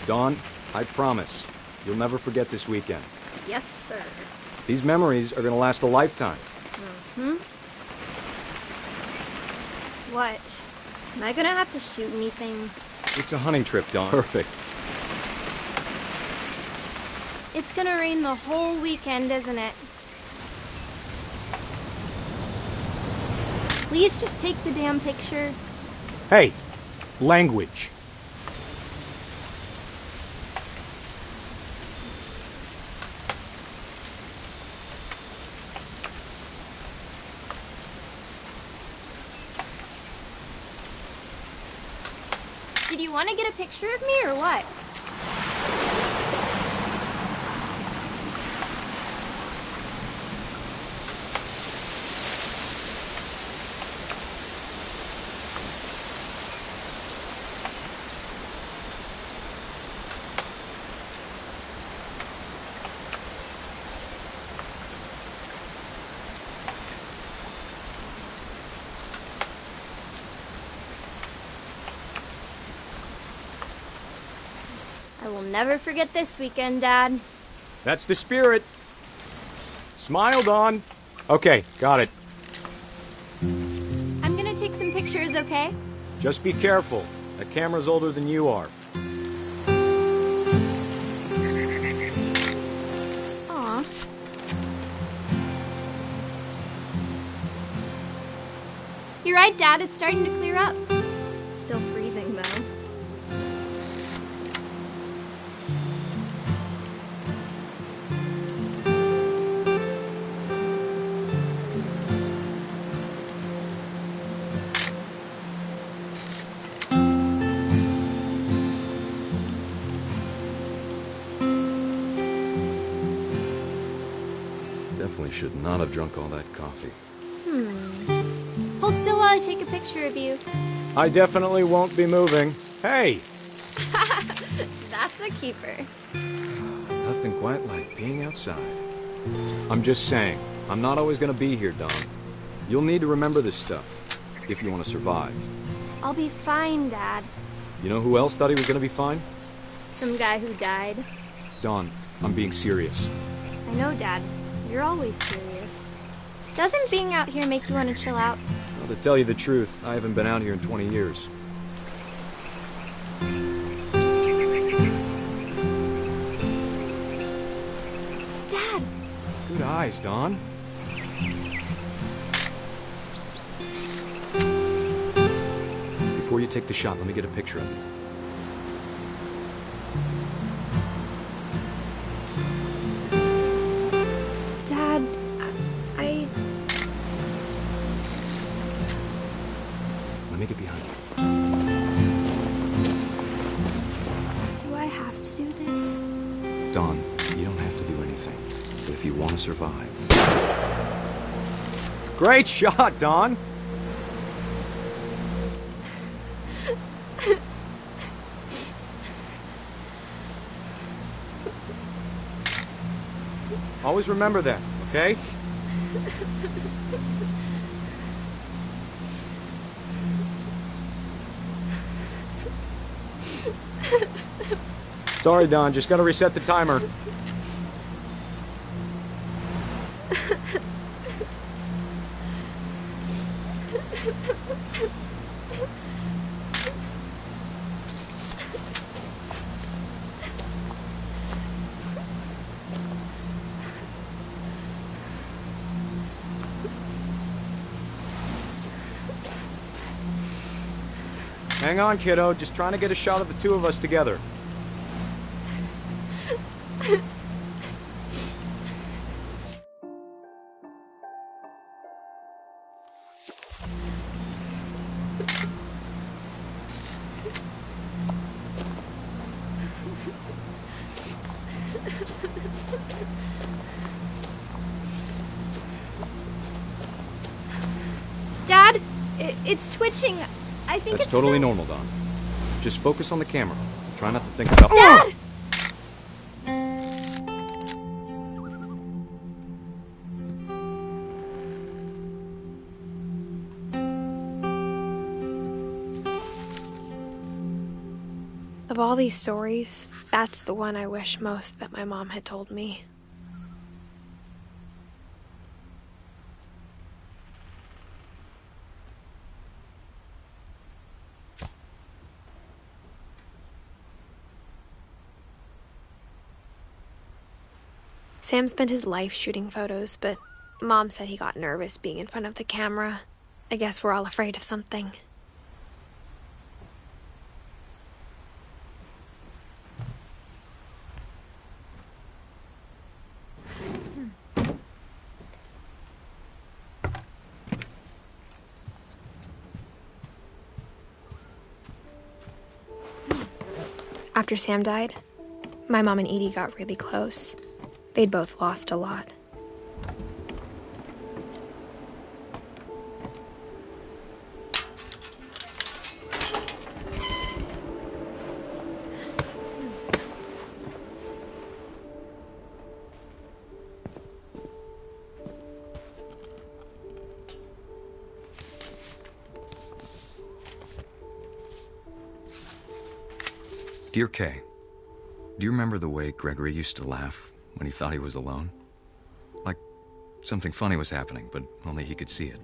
K: Dawn, I promise, you'll never forget this weekend.
B: Yes, sir.
K: These memories are gonna last a lifetime.
B: Mm-hmm. What? Am I gonna have to shoot anything?
K: It's a hunting trip, Dawn. Perfect.
B: It's gonna rain the whole weekend, isn't it? Please just take the damn picture.
K: Hey, language.
B: Did you want to get a picture of me or what? I will never forget this weekend, Dad.
K: That's the spirit. Smile, Dawn. Okay, got it.
B: I'm gonna take some pictures, okay?
K: Just be careful. That camera's older than you are.
B: Aw. You're right, Dad. It's starting to clear up. Still freezing, though.
K: definitely should not have drunk all that coffee.
B: Hold still while I take a picture of you.
K: I definitely won't be moving. Hey!
B: That's a keeper.
K: Nothing quite like being outside. I'm just saying, I'm not always gonna be here, Dawn. You'll need to remember this stuff, if you want to survive.
B: I'll be fine, Dad.
K: You know who else thought he was gonna be fine?
B: Some guy who died.
K: Dawn, I'm being serious.
B: I know, Dad. You're always serious. Doesn't being out here make you want to chill out?
K: Well, to tell you the truth, I haven't been out here in 20 years.
B: Dad!
K: Good eyes, Dawn. Before you take the shot, let me get a picture of you.
B: Dad, I...
K: Let me get behind you.
B: Do I have to do this?
K: Dawn, you don't have to do anything. But if you want to survive... Great shot, Dawn! Always remember that, okay? Sorry, Don, just gotta reset the timer. Hang on, kiddo. Just trying to get a shot of the two of us together.
B: Dad, it's twitching. I think
K: That's
B: it's
K: totally normal, Don. Just focus on the camera. Try not to think about...
B: Dad!
A: Of all these stories, that's the one I wish most that my mom had told me. Sam spent his life shooting photos, but Mom said he got nervous being in front of the camera. I guess we're all afraid of something. After Sam died, my mom and Edie got really close. They'd both lost a lot.
L: Dear Kay, do you remember the way Gregory used to laugh when he thought he was alone? Like something funny was happening, but only he could see it.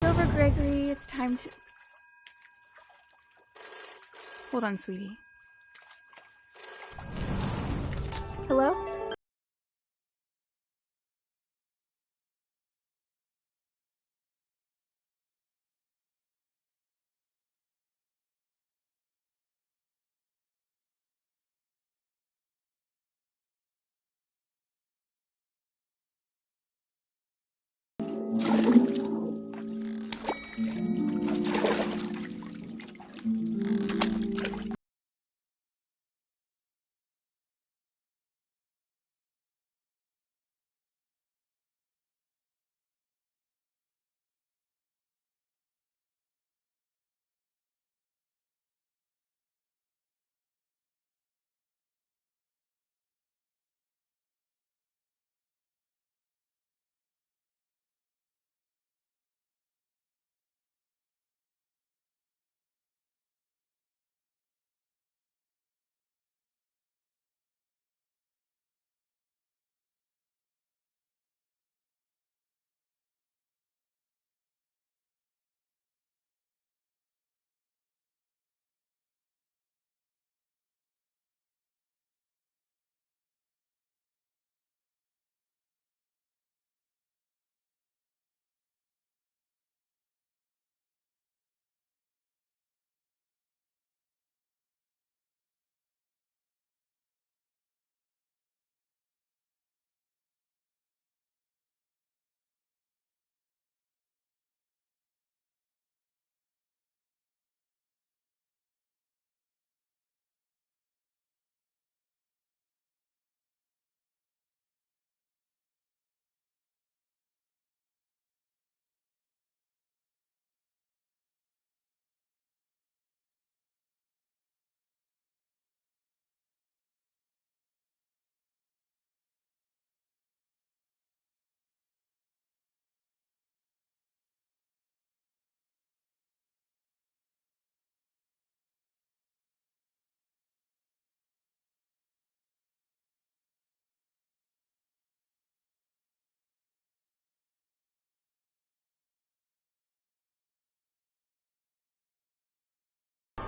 M: Over, Gregory. It's time to... Hold on, sweetie.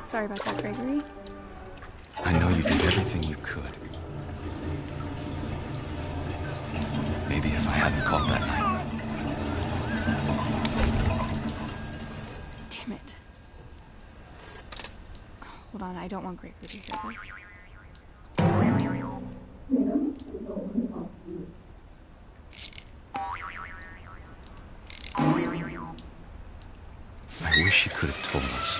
M: Sorry about that, Gregory.
L: I know you did everything you could. Maybe if I hadn't called that night.
M: Damn it. Hold on, I don't want Gregory to hear this.
L: I wish you could have told us.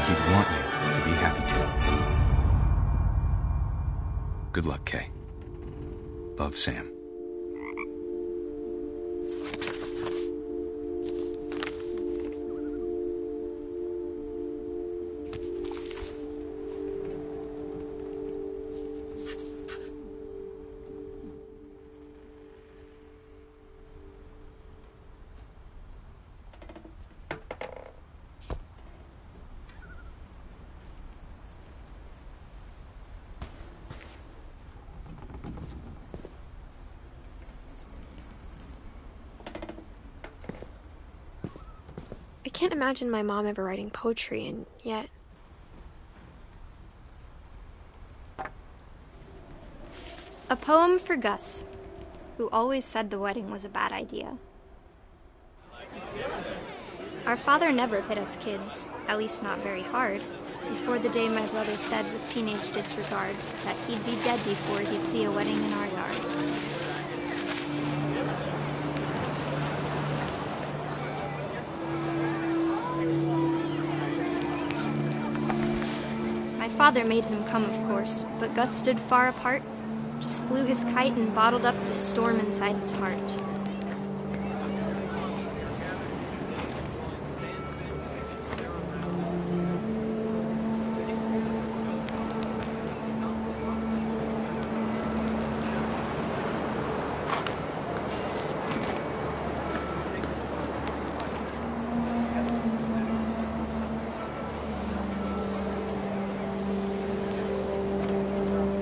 L: He'd want you to be happy too. Good luck, Kay. Love, Sam.
A: I can't imagine my mom ever writing poetry, and yet...
B: A poem for Gus, who always said the wedding was a bad idea. Our father never hit us kids, at least not very hard, before the day my brother said with teenage disregard that he'd be dead before he'd see a wedding in our yard. My father made him come, of course, but Gus stood far apart, just flew his kite and bottled up the storm inside his heart.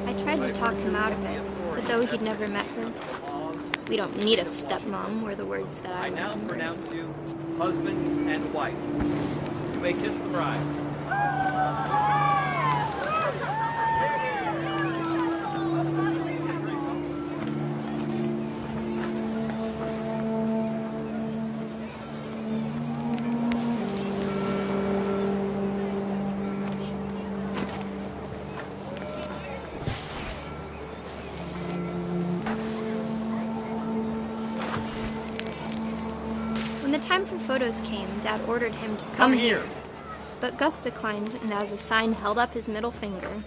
B: I tried to talk him out of it, but though he'd never met her, "We don't need a stepmom," were the words that I
N: now
B: remembered.
N: pronounce you husband and wife. You may kiss the bride.
B: When the time for photos came, Dad ordered him to come here. But Gus declined, and as a sign held up his middle finger.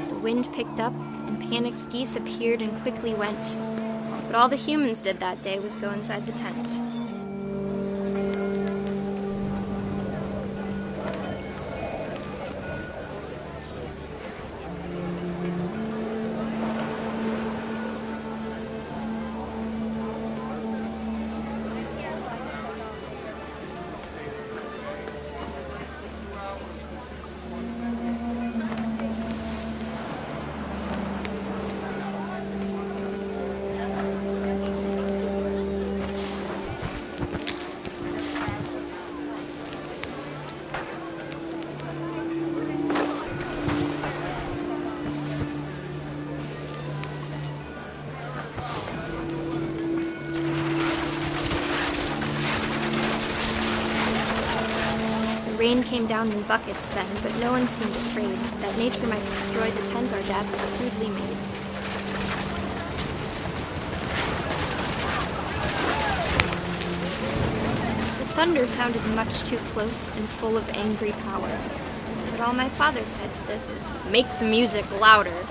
B: The wind picked up, and panicked geese appeared and quickly went. But all the humans did that day was go inside the tent. Rain came down in buckets then, but no one seemed afraid that nature might destroy the tent our dad had crudely made. The thunder sounded much too close and full of angry power, but all my father said to this was, "Make the music louder."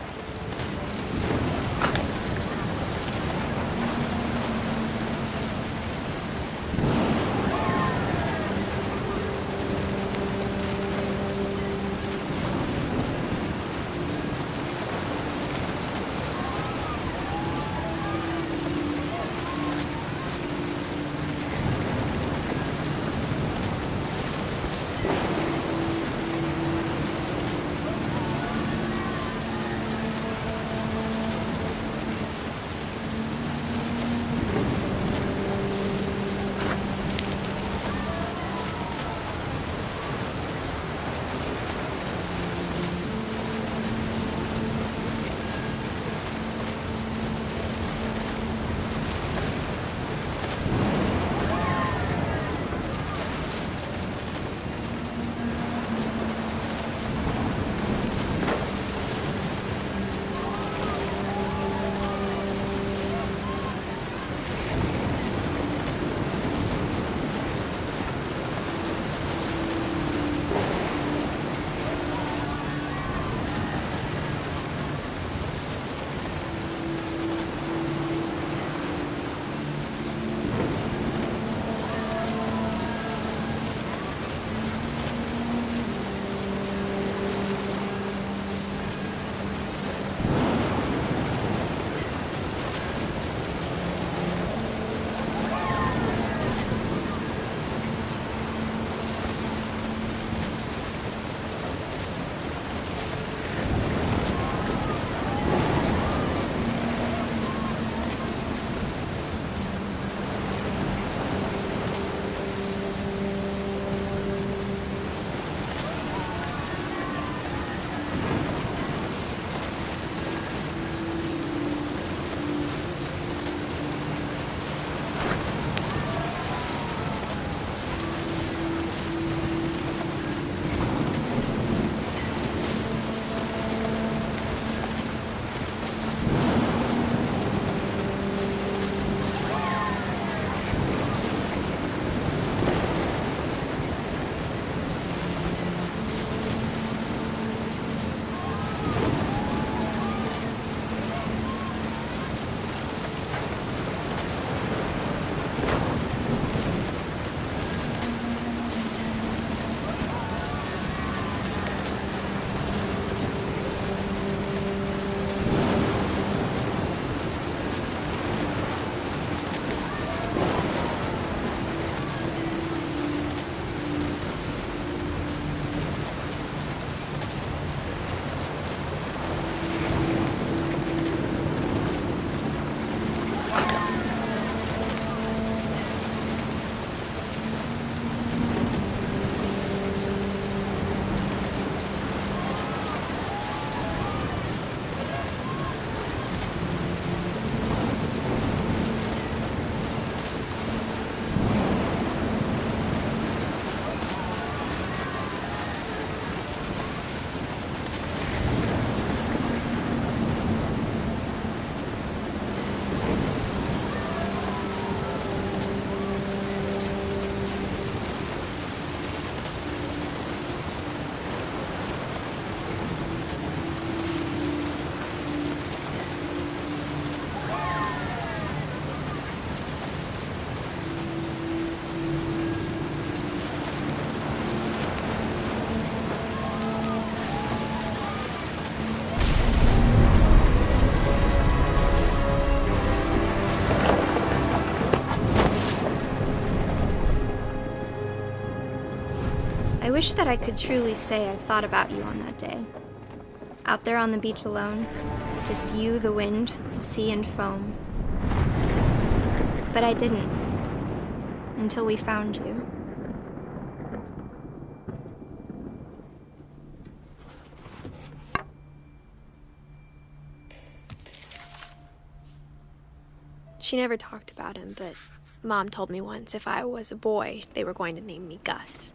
B: I wish that I could truly say I thought about you on that day. Out there on the beach alone, just you, the wind, the sea, and foam. But I didn't, until we found you.
A: She never talked about him, but Mom told me once if I was a boy, they were going to name me Gus.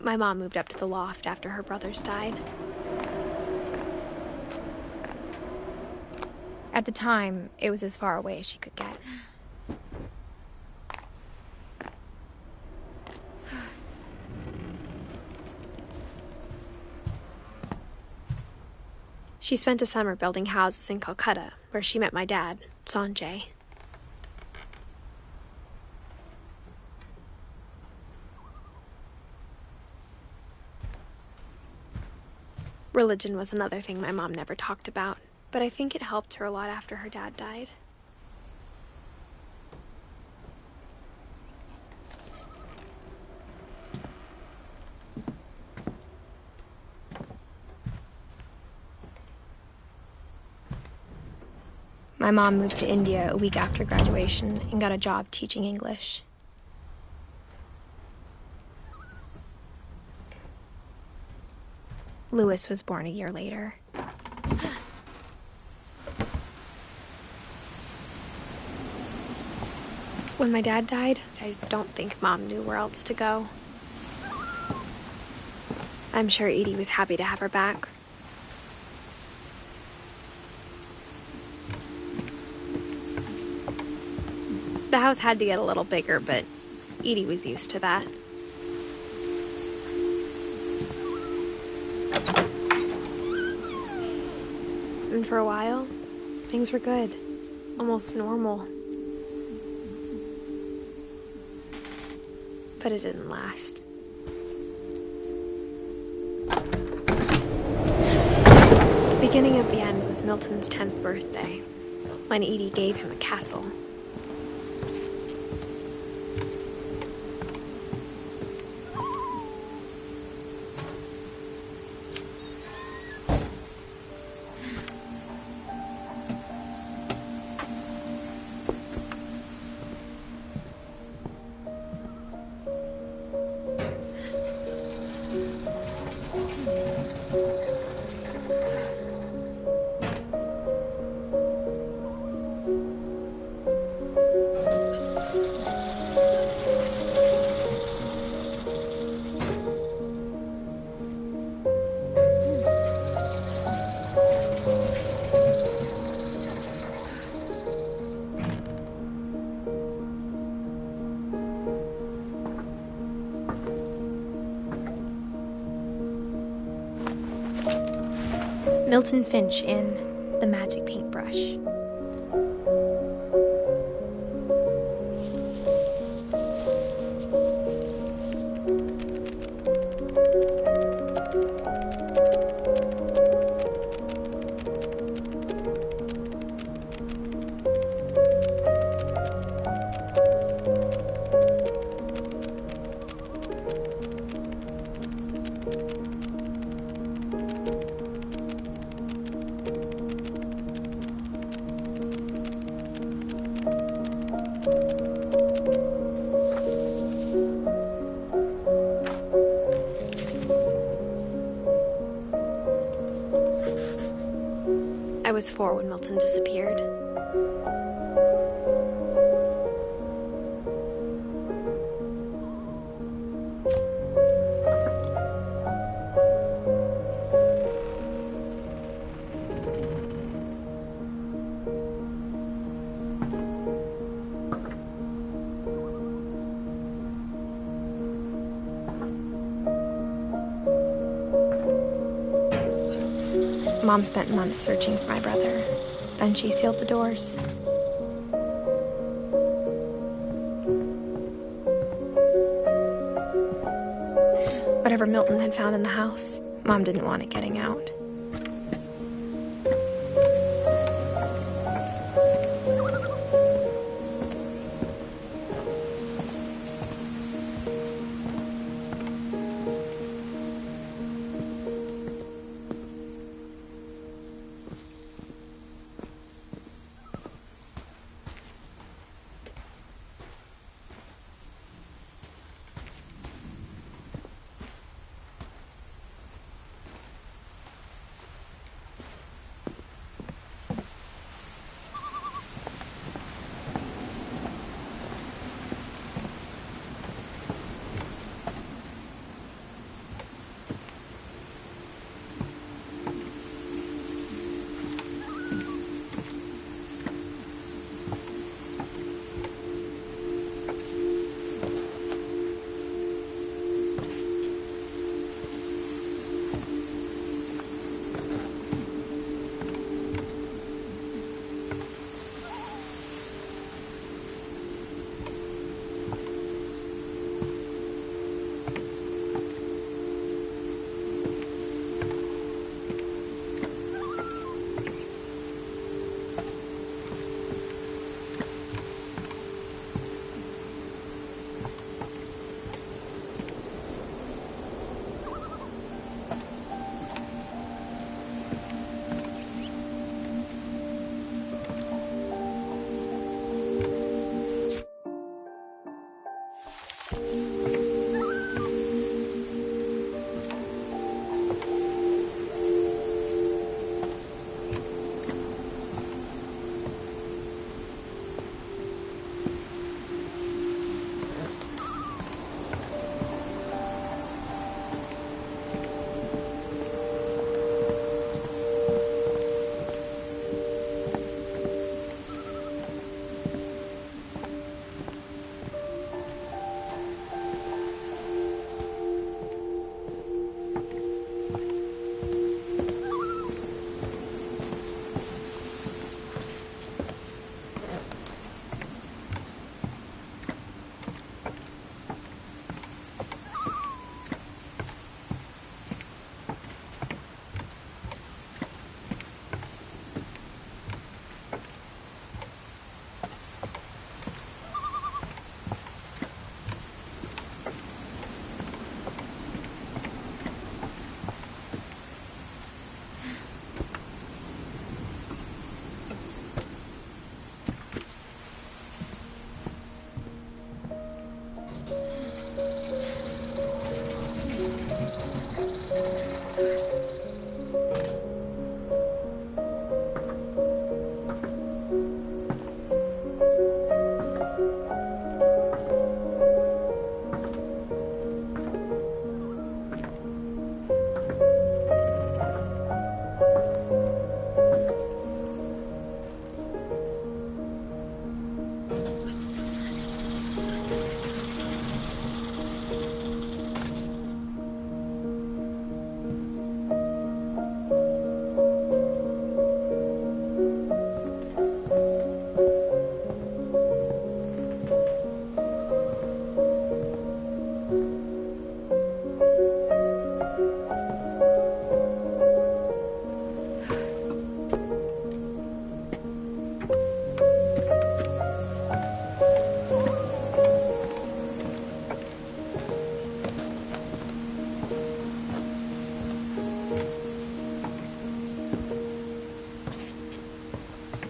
A: My mom moved up to the loft after her brothers died.
B: At the time, it was as far away as she could get.
A: She spent a summer building houses in Calcutta, where she met my dad, Sanjay. Religion was another thing my mom never talked about, but I think it helped her a lot after her dad died.
B: My mom moved to India a week after graduation and got a job teaching English. Louis was born a year later.
A: When my dad died, I don't think Mom knew where else to go. I'm sure Edie was happy to have her back. The house had to get a little bigger, but Edie was used to that. And for a while, things were good. Almost normal. But it didn't last. The beginning of the end was Milton's 10th birthday, when Edie gave him a castle.
B: Milton Finch in The Magic Paintbrush.
A: I was 4 when Milton disappeared.
B: Mom spent months searching for my brother. Then she sealed the doors. Whatever Milton had found in the house, Mom didn't want it getting out.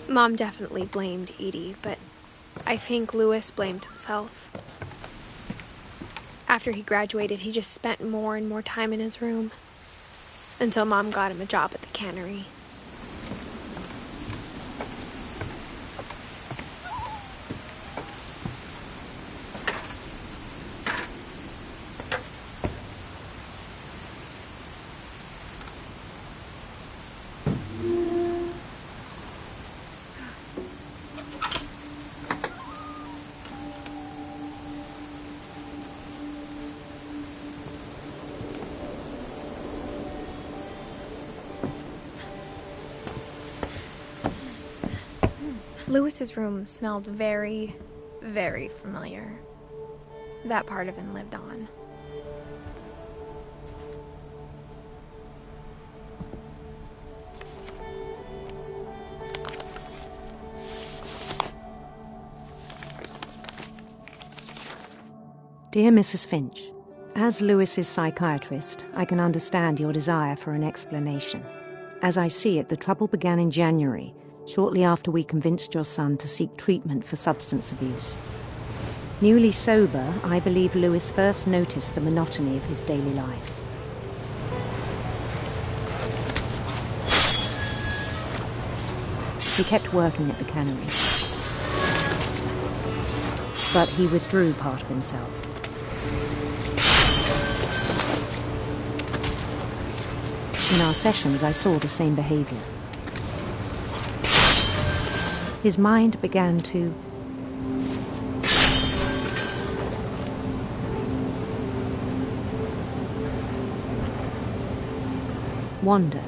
A: Mom definitely blamed Edie, but I think Louis blamed himself. After he graduated, he just spent more and more time in his room, until Mom got him a job at the cannery. Louis's room smelled very, very familiar. That part of him lived on.
O: Dear Mrs. Finch, as Louis's psychiatrist, I can understand your desire for an explanation. As I see it, the trouble began in January, shortly after we convinced your son to seek treatment for substance abuse. Newly sober, I believe Louis first noticed the monotony of his daily life. He kept working at the cannery, but he withdrew part of himself. In our sessions, I saw the same behavior. His mind began to wander.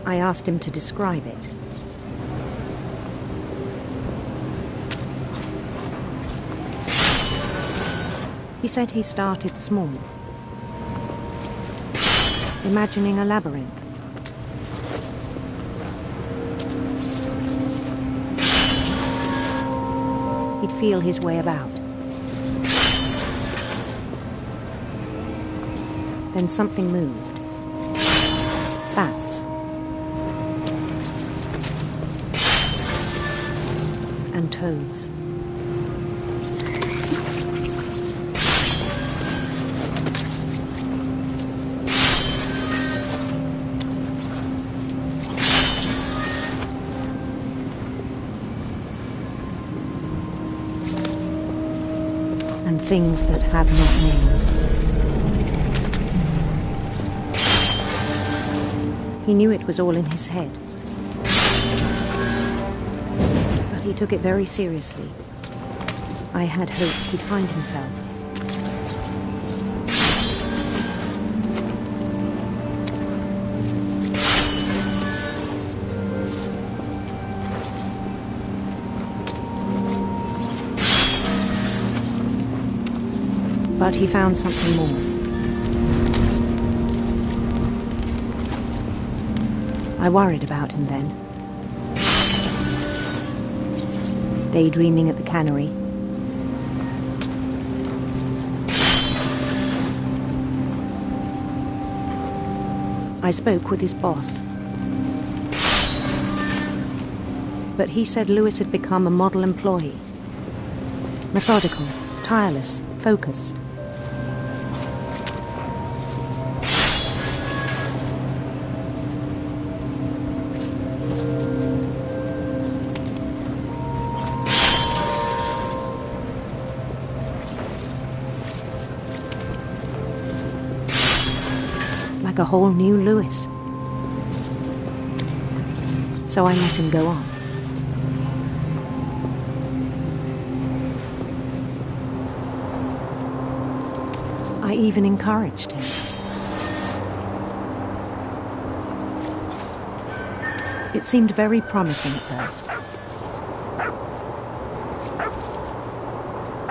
O: I asked him to describe it. He said he started small, imagining a labyrinth. He'd feel his way about. Then something moved. Bats. And toads. And things that have not names. He knew it was all in his head. But he took it very seriously. I had hoped he'd find himself. But he found something more. I worried about him then. Daydreaming at the cannery. I spoke with his boss. But he said Louis had become a model employee. Methodical, tireless, focused. Like a whole new Louis. So I let him go on. I even encouraged him. It seemed very promising at first.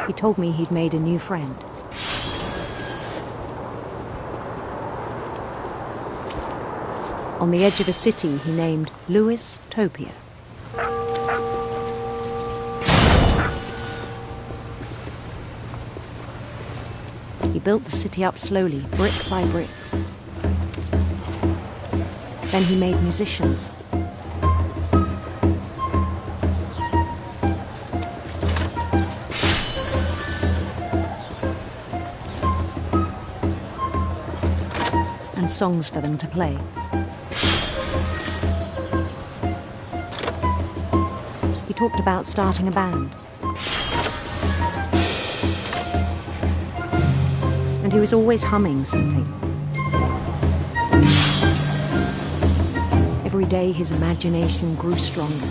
O: He told me he'd made a new friend. On the edge of a city he named Louis Topia. He built the city up slowly, brick by brick. Then he made musicians. And songs for them to play. He talked about starting a band. And he was always humming something. Every day his imagination grew stronger.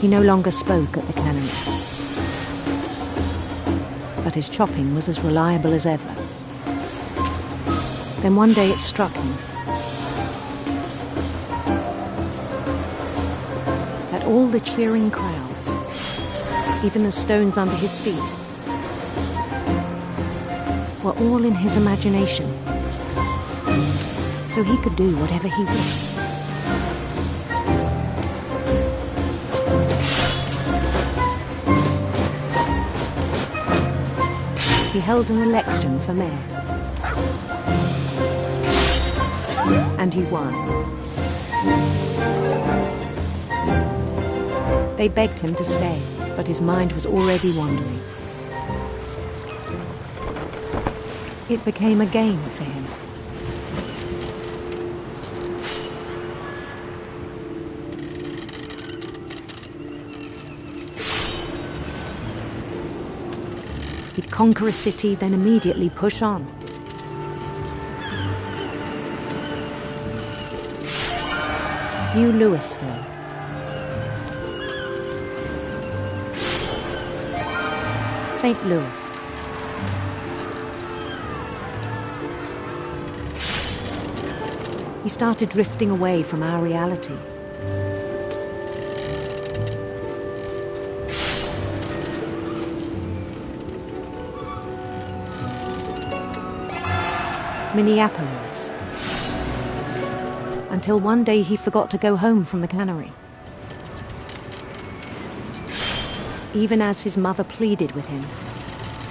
O: He no longer spoke at the cannery, but his chopping was as reliable as ever. Then one day it struck him that all the cheering crowds, even the stones under his feet, were all in his imagination, so he could do whatever he wished. He held an election for mayor, and he won. They begged him to stay, but his mind was already wandering. It became a game for him. He'd conquer a city, then immediately push on. New Louisville. St. Louis. He started drifting away from our reality. Minneapolis. Until one day he forgot to go home from the cannery. Even as his mother pleaded with him,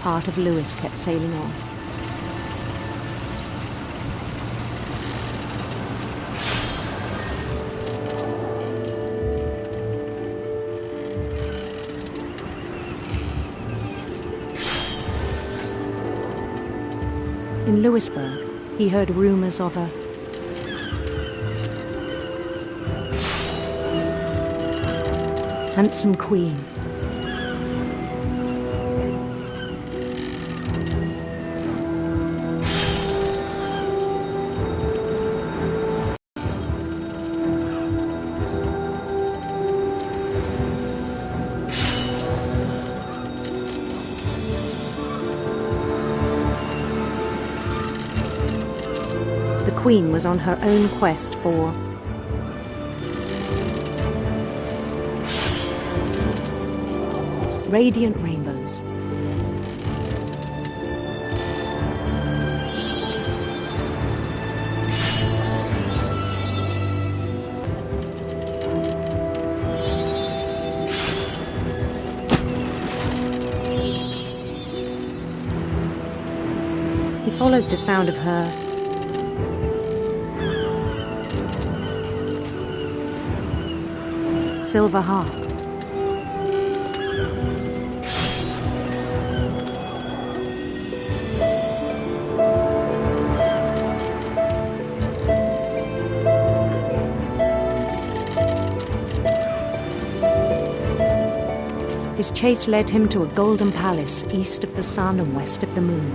O: part of Louis kept sailing on. In Louisburg, he heard rumors of a handsome queen. The queen was on her own quest for radiant rainbows. He followed the sound of her silver harp. His chase led him to a golden palace east of the sun and west of the moon.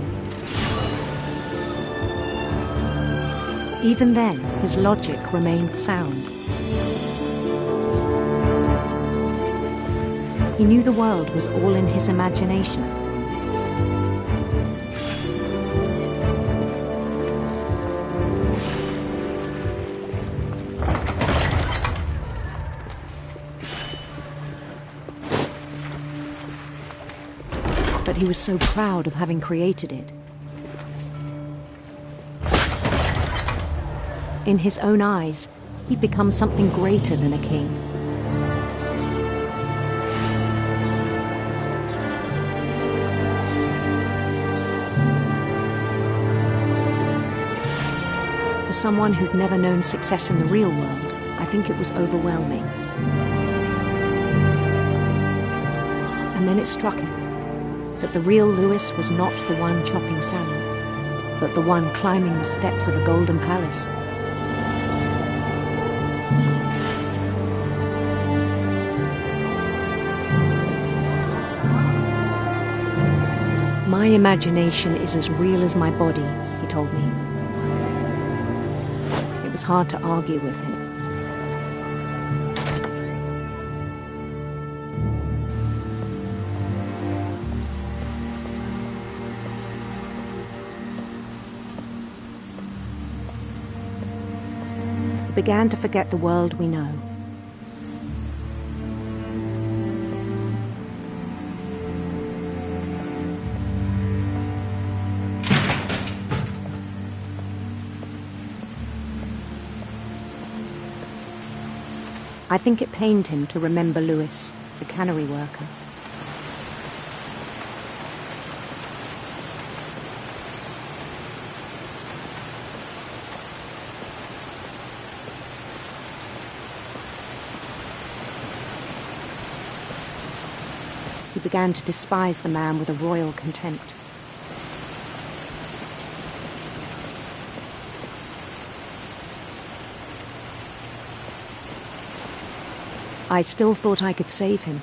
O: Even then, his logic remained sound. He knew the world was all in his imagination. But he was so proud of having created it. In his own eyes, he'd become something greater than a king. For someone who'd never known success in the real world, I think it was overwhelming. And then it struck him that the real Lewis was not the one chopping salmon, but the one climbing the steps of a golden palace. My imagination is as real as my body, he told me. It was hard to argue with him. We began to forget the world we know. I think it pained him to remember Lewis, the cannery worker. He began to despise the man with a royal contempt. I still thought I could save him.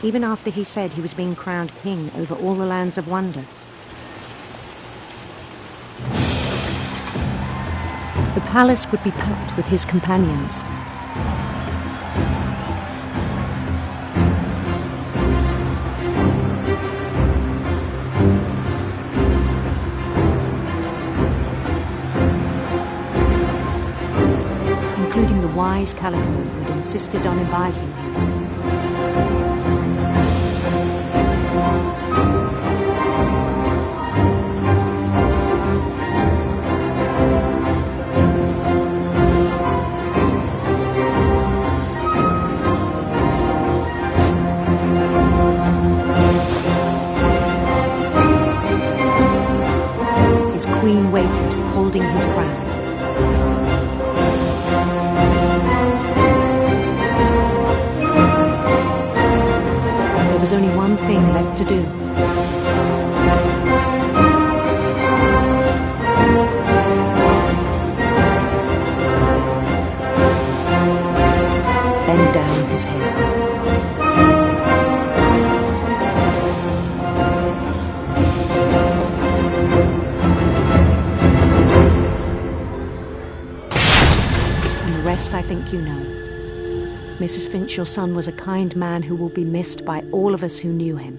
O: Even after he said he was being crowned king over all the lands of wonder. The palace would be packed with his companions. Including the wise Calico who had insisted on advising him. His queen waited, holding his crown. There was only one thing left to do. Bend down his head. And the rest I think you know. Mrs. Finch, your son was a kind man who will be missed by all of us who knew him.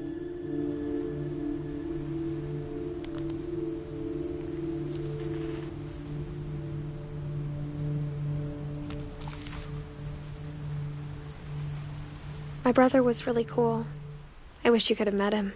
A: My brother was really cool. I wish you could have met him.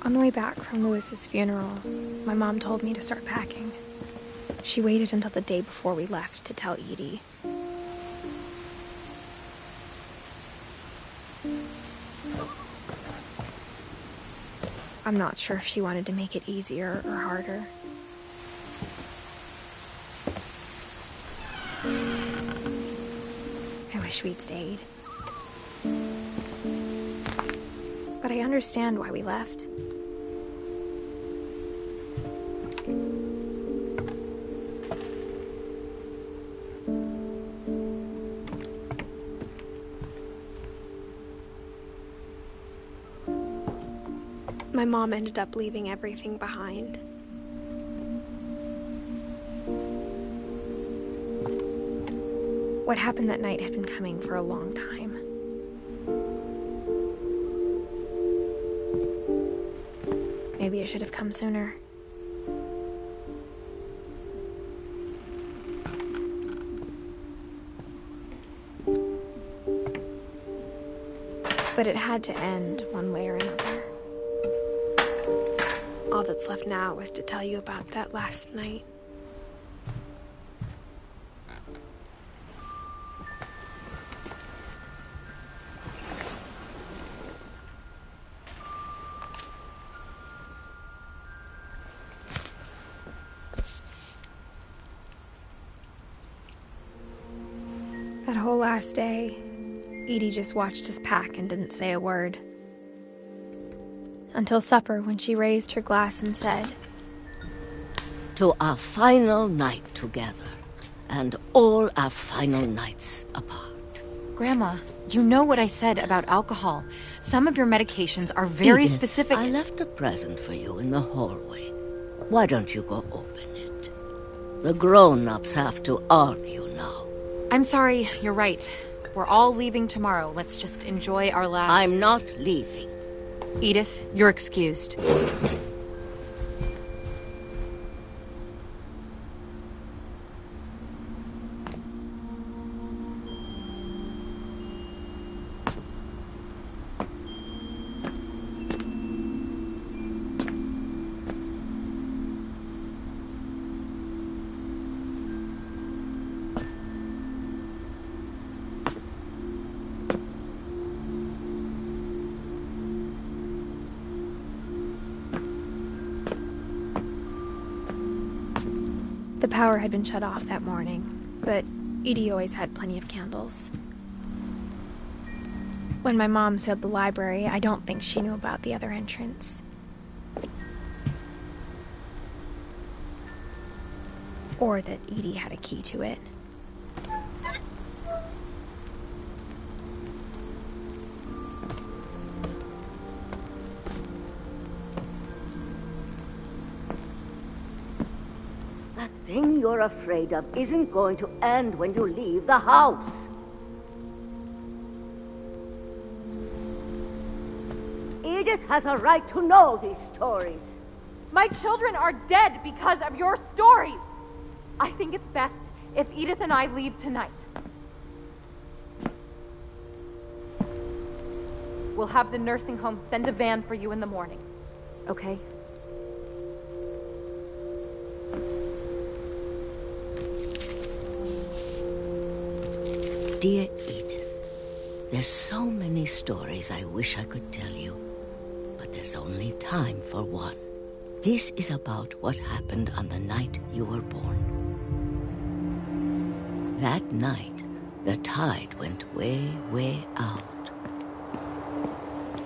A: On the way back from Lewis's funeral, my mom told me to start packing. She waited until the day before we left to tell Edie. I'm not sure if she wanted to make it easier or harder. I wish we'd stayed. But I understand why we left. My mom ended up leaving everything behind. What happened that night had been coming for a long time. Maybe it should have come sooner. But it had to end one way or another. All that's left now is to tell you about that last night. That whole last day, Edie just watched us pack and didn't say a word. Until supper, when she raised her glass and said,
P: "To our final night together, and all our final nights apart."
Q: Grandma, you know what I said about alcohol. Some of your medications are very
P: Edith,
Q: specific.
P: I left a present for you in the hallway. Why don't you go open it? The grown-ups have to argue now.
Q: I'm sorry, you're right. We're all leaving tomorrow. Let's just enjoy our last...
P: I'm not leaving.
Q: Edith, you're excused.
A: The power had been shut off that morning, but Edie always had plenty of candles. When my mom sealed the library, I don't think she knew about the other entrance. Or that Edie had a key to it.
P: The thing you're afraid of isn't going to end when you leave the house. Edith has a right to know these stories.
R: My children are dead because of your stories. I think it's best if Edith and I leave tonight. We'll have the nursing home send a van for you in the morning, okay?
P: Dear Edith, there's so many stories I wish I could tell you, but there's only time for one. This is about what happened on the night you were born. That night, the tide went way, way out.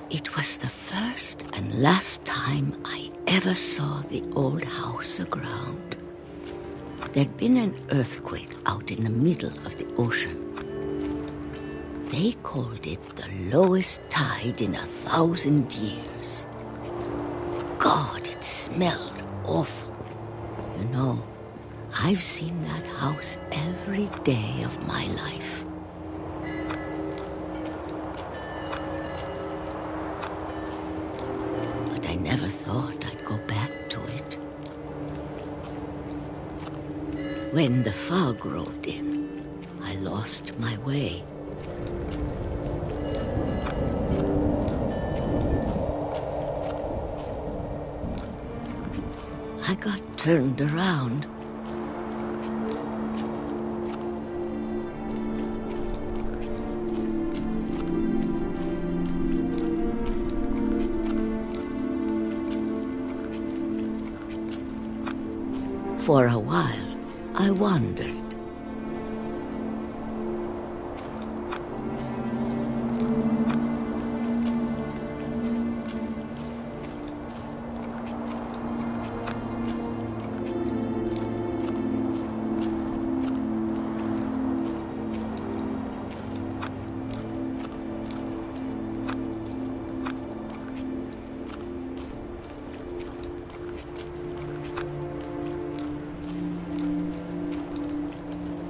P: It was the first and last time I ever saw the old house aground. There'd been an earthquake out in the middle of the ocean. They called it the lowest tide in 1,000 years. God, it smelled awful. You know, I've seen that house every day of my life. But I never thought I'd go back to it. When the fog rolled in, I lost my way. I got turned around. For a while, I wandered.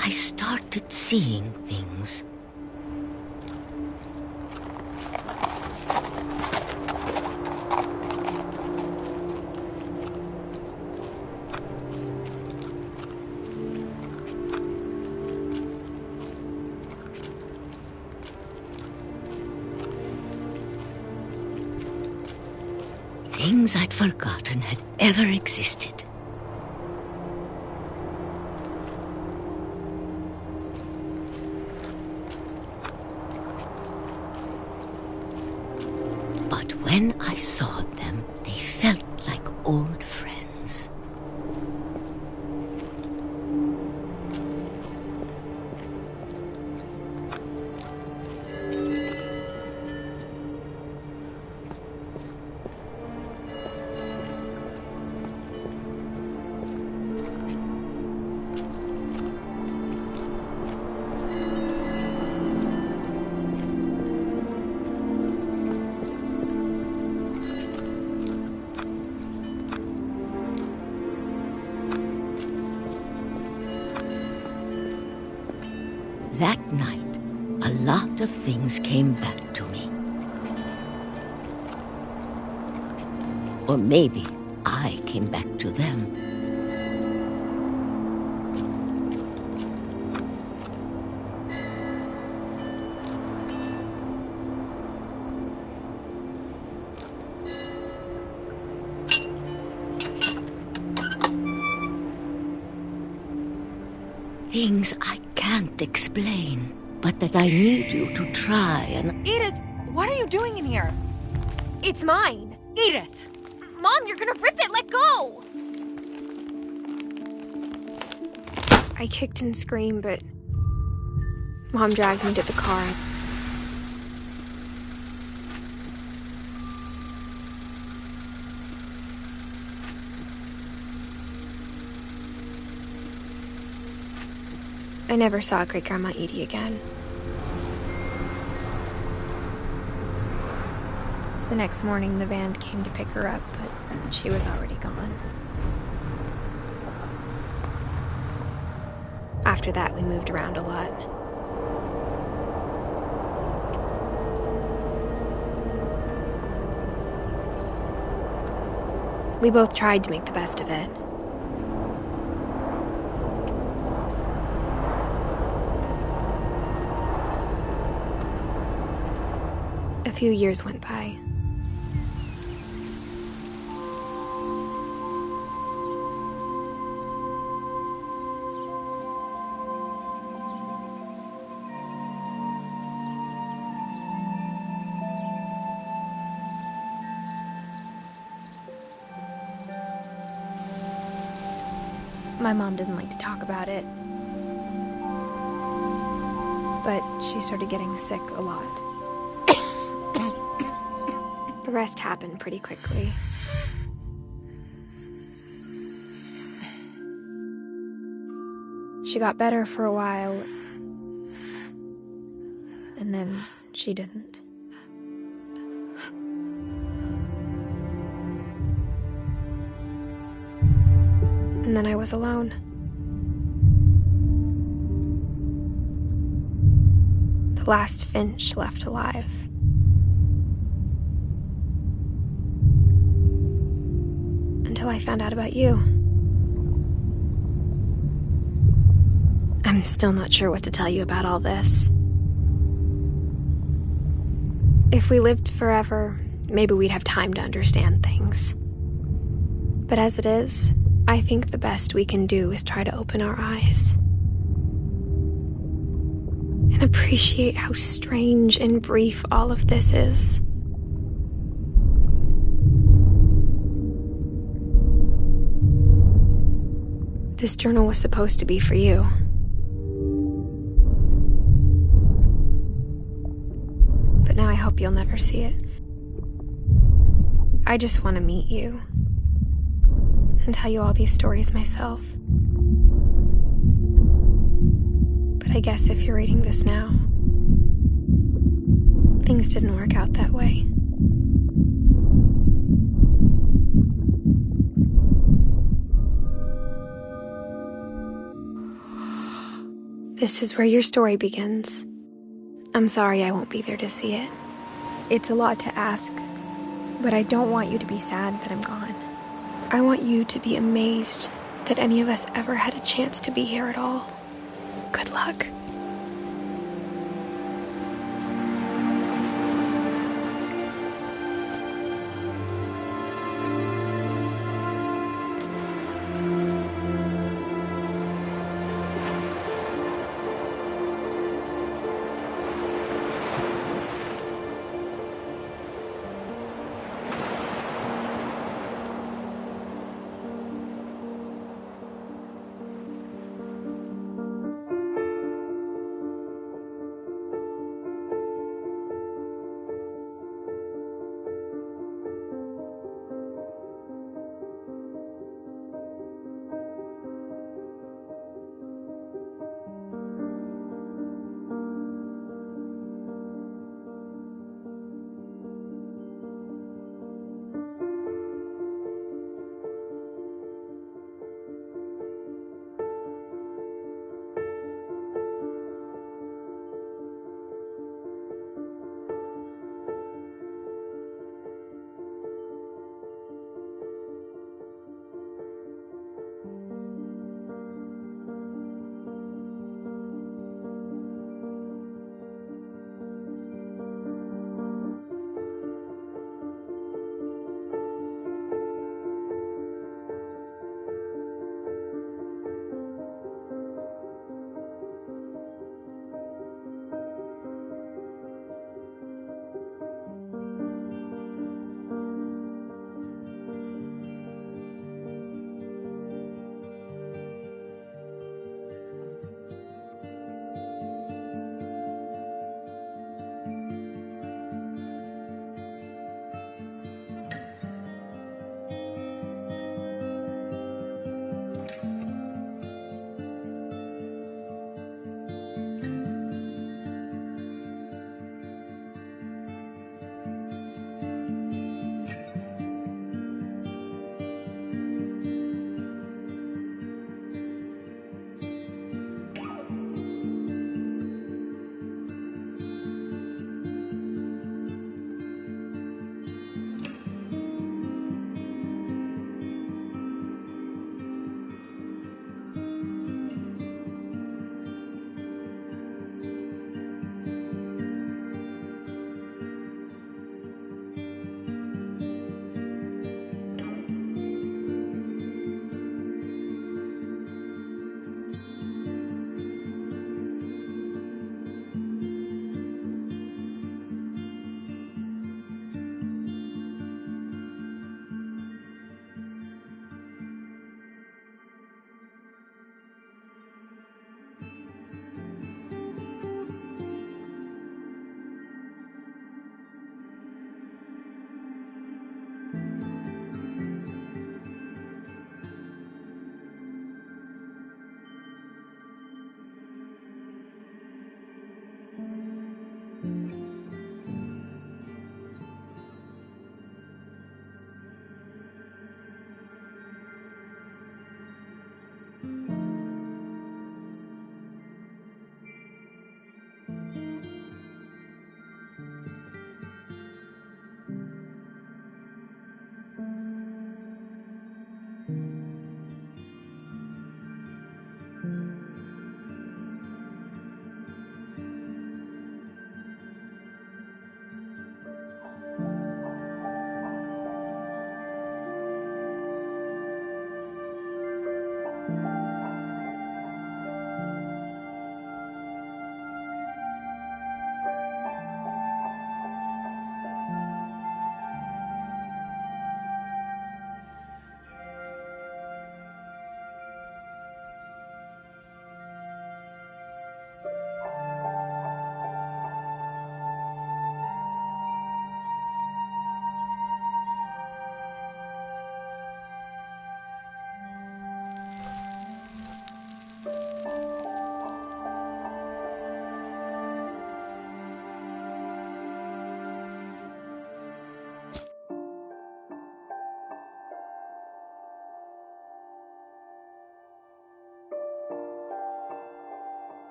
P: I started seeing things. things I'd forgotten had ever existed. But when I saw them, they felt like old friends. That night, a lot of things came back to me. Or maybe I came back to them. Things I can't explain, but that I need you to try and...
Q: Edith, what are you doing in here?
A: It's mine.
Q: Edith!
A: Mom, you're gonna rip it! Let go! I kicked and screamed, but Mom dragged me to the car. I never saw Great-Grandma Edie again. The next morning, the van came to pick her up, but she was already gone. After that, we moved around a lot. We both tried to make the best of it. A few years went by. My mom didn't like to talk about it, but she started getting sick a lot. The rest happened pretty quickly. She got better for a while, and then she didn't. And then I was alone. The last Finch left alive. Until I found out about you. I'm still not sure what to tell you about all this. If we lived forever, maybe we'd have time to understand things. But as it is, I think the best we can do is try to open our eyes and appreciate how strange and brief all of this is. This journal was supposed to be for you. But now I hope you'll never see it. I just want to meet you and tell you all these stories myself. But I guess if you're reading this now, things didn't work out that way. This is where your story begins. I'm sorry I won't be there to see it. It's a lot to ask, but I don't want you to be sad that I'm gone. I want you to be amazed that any of us ever had a chance to be here at all. Good luck.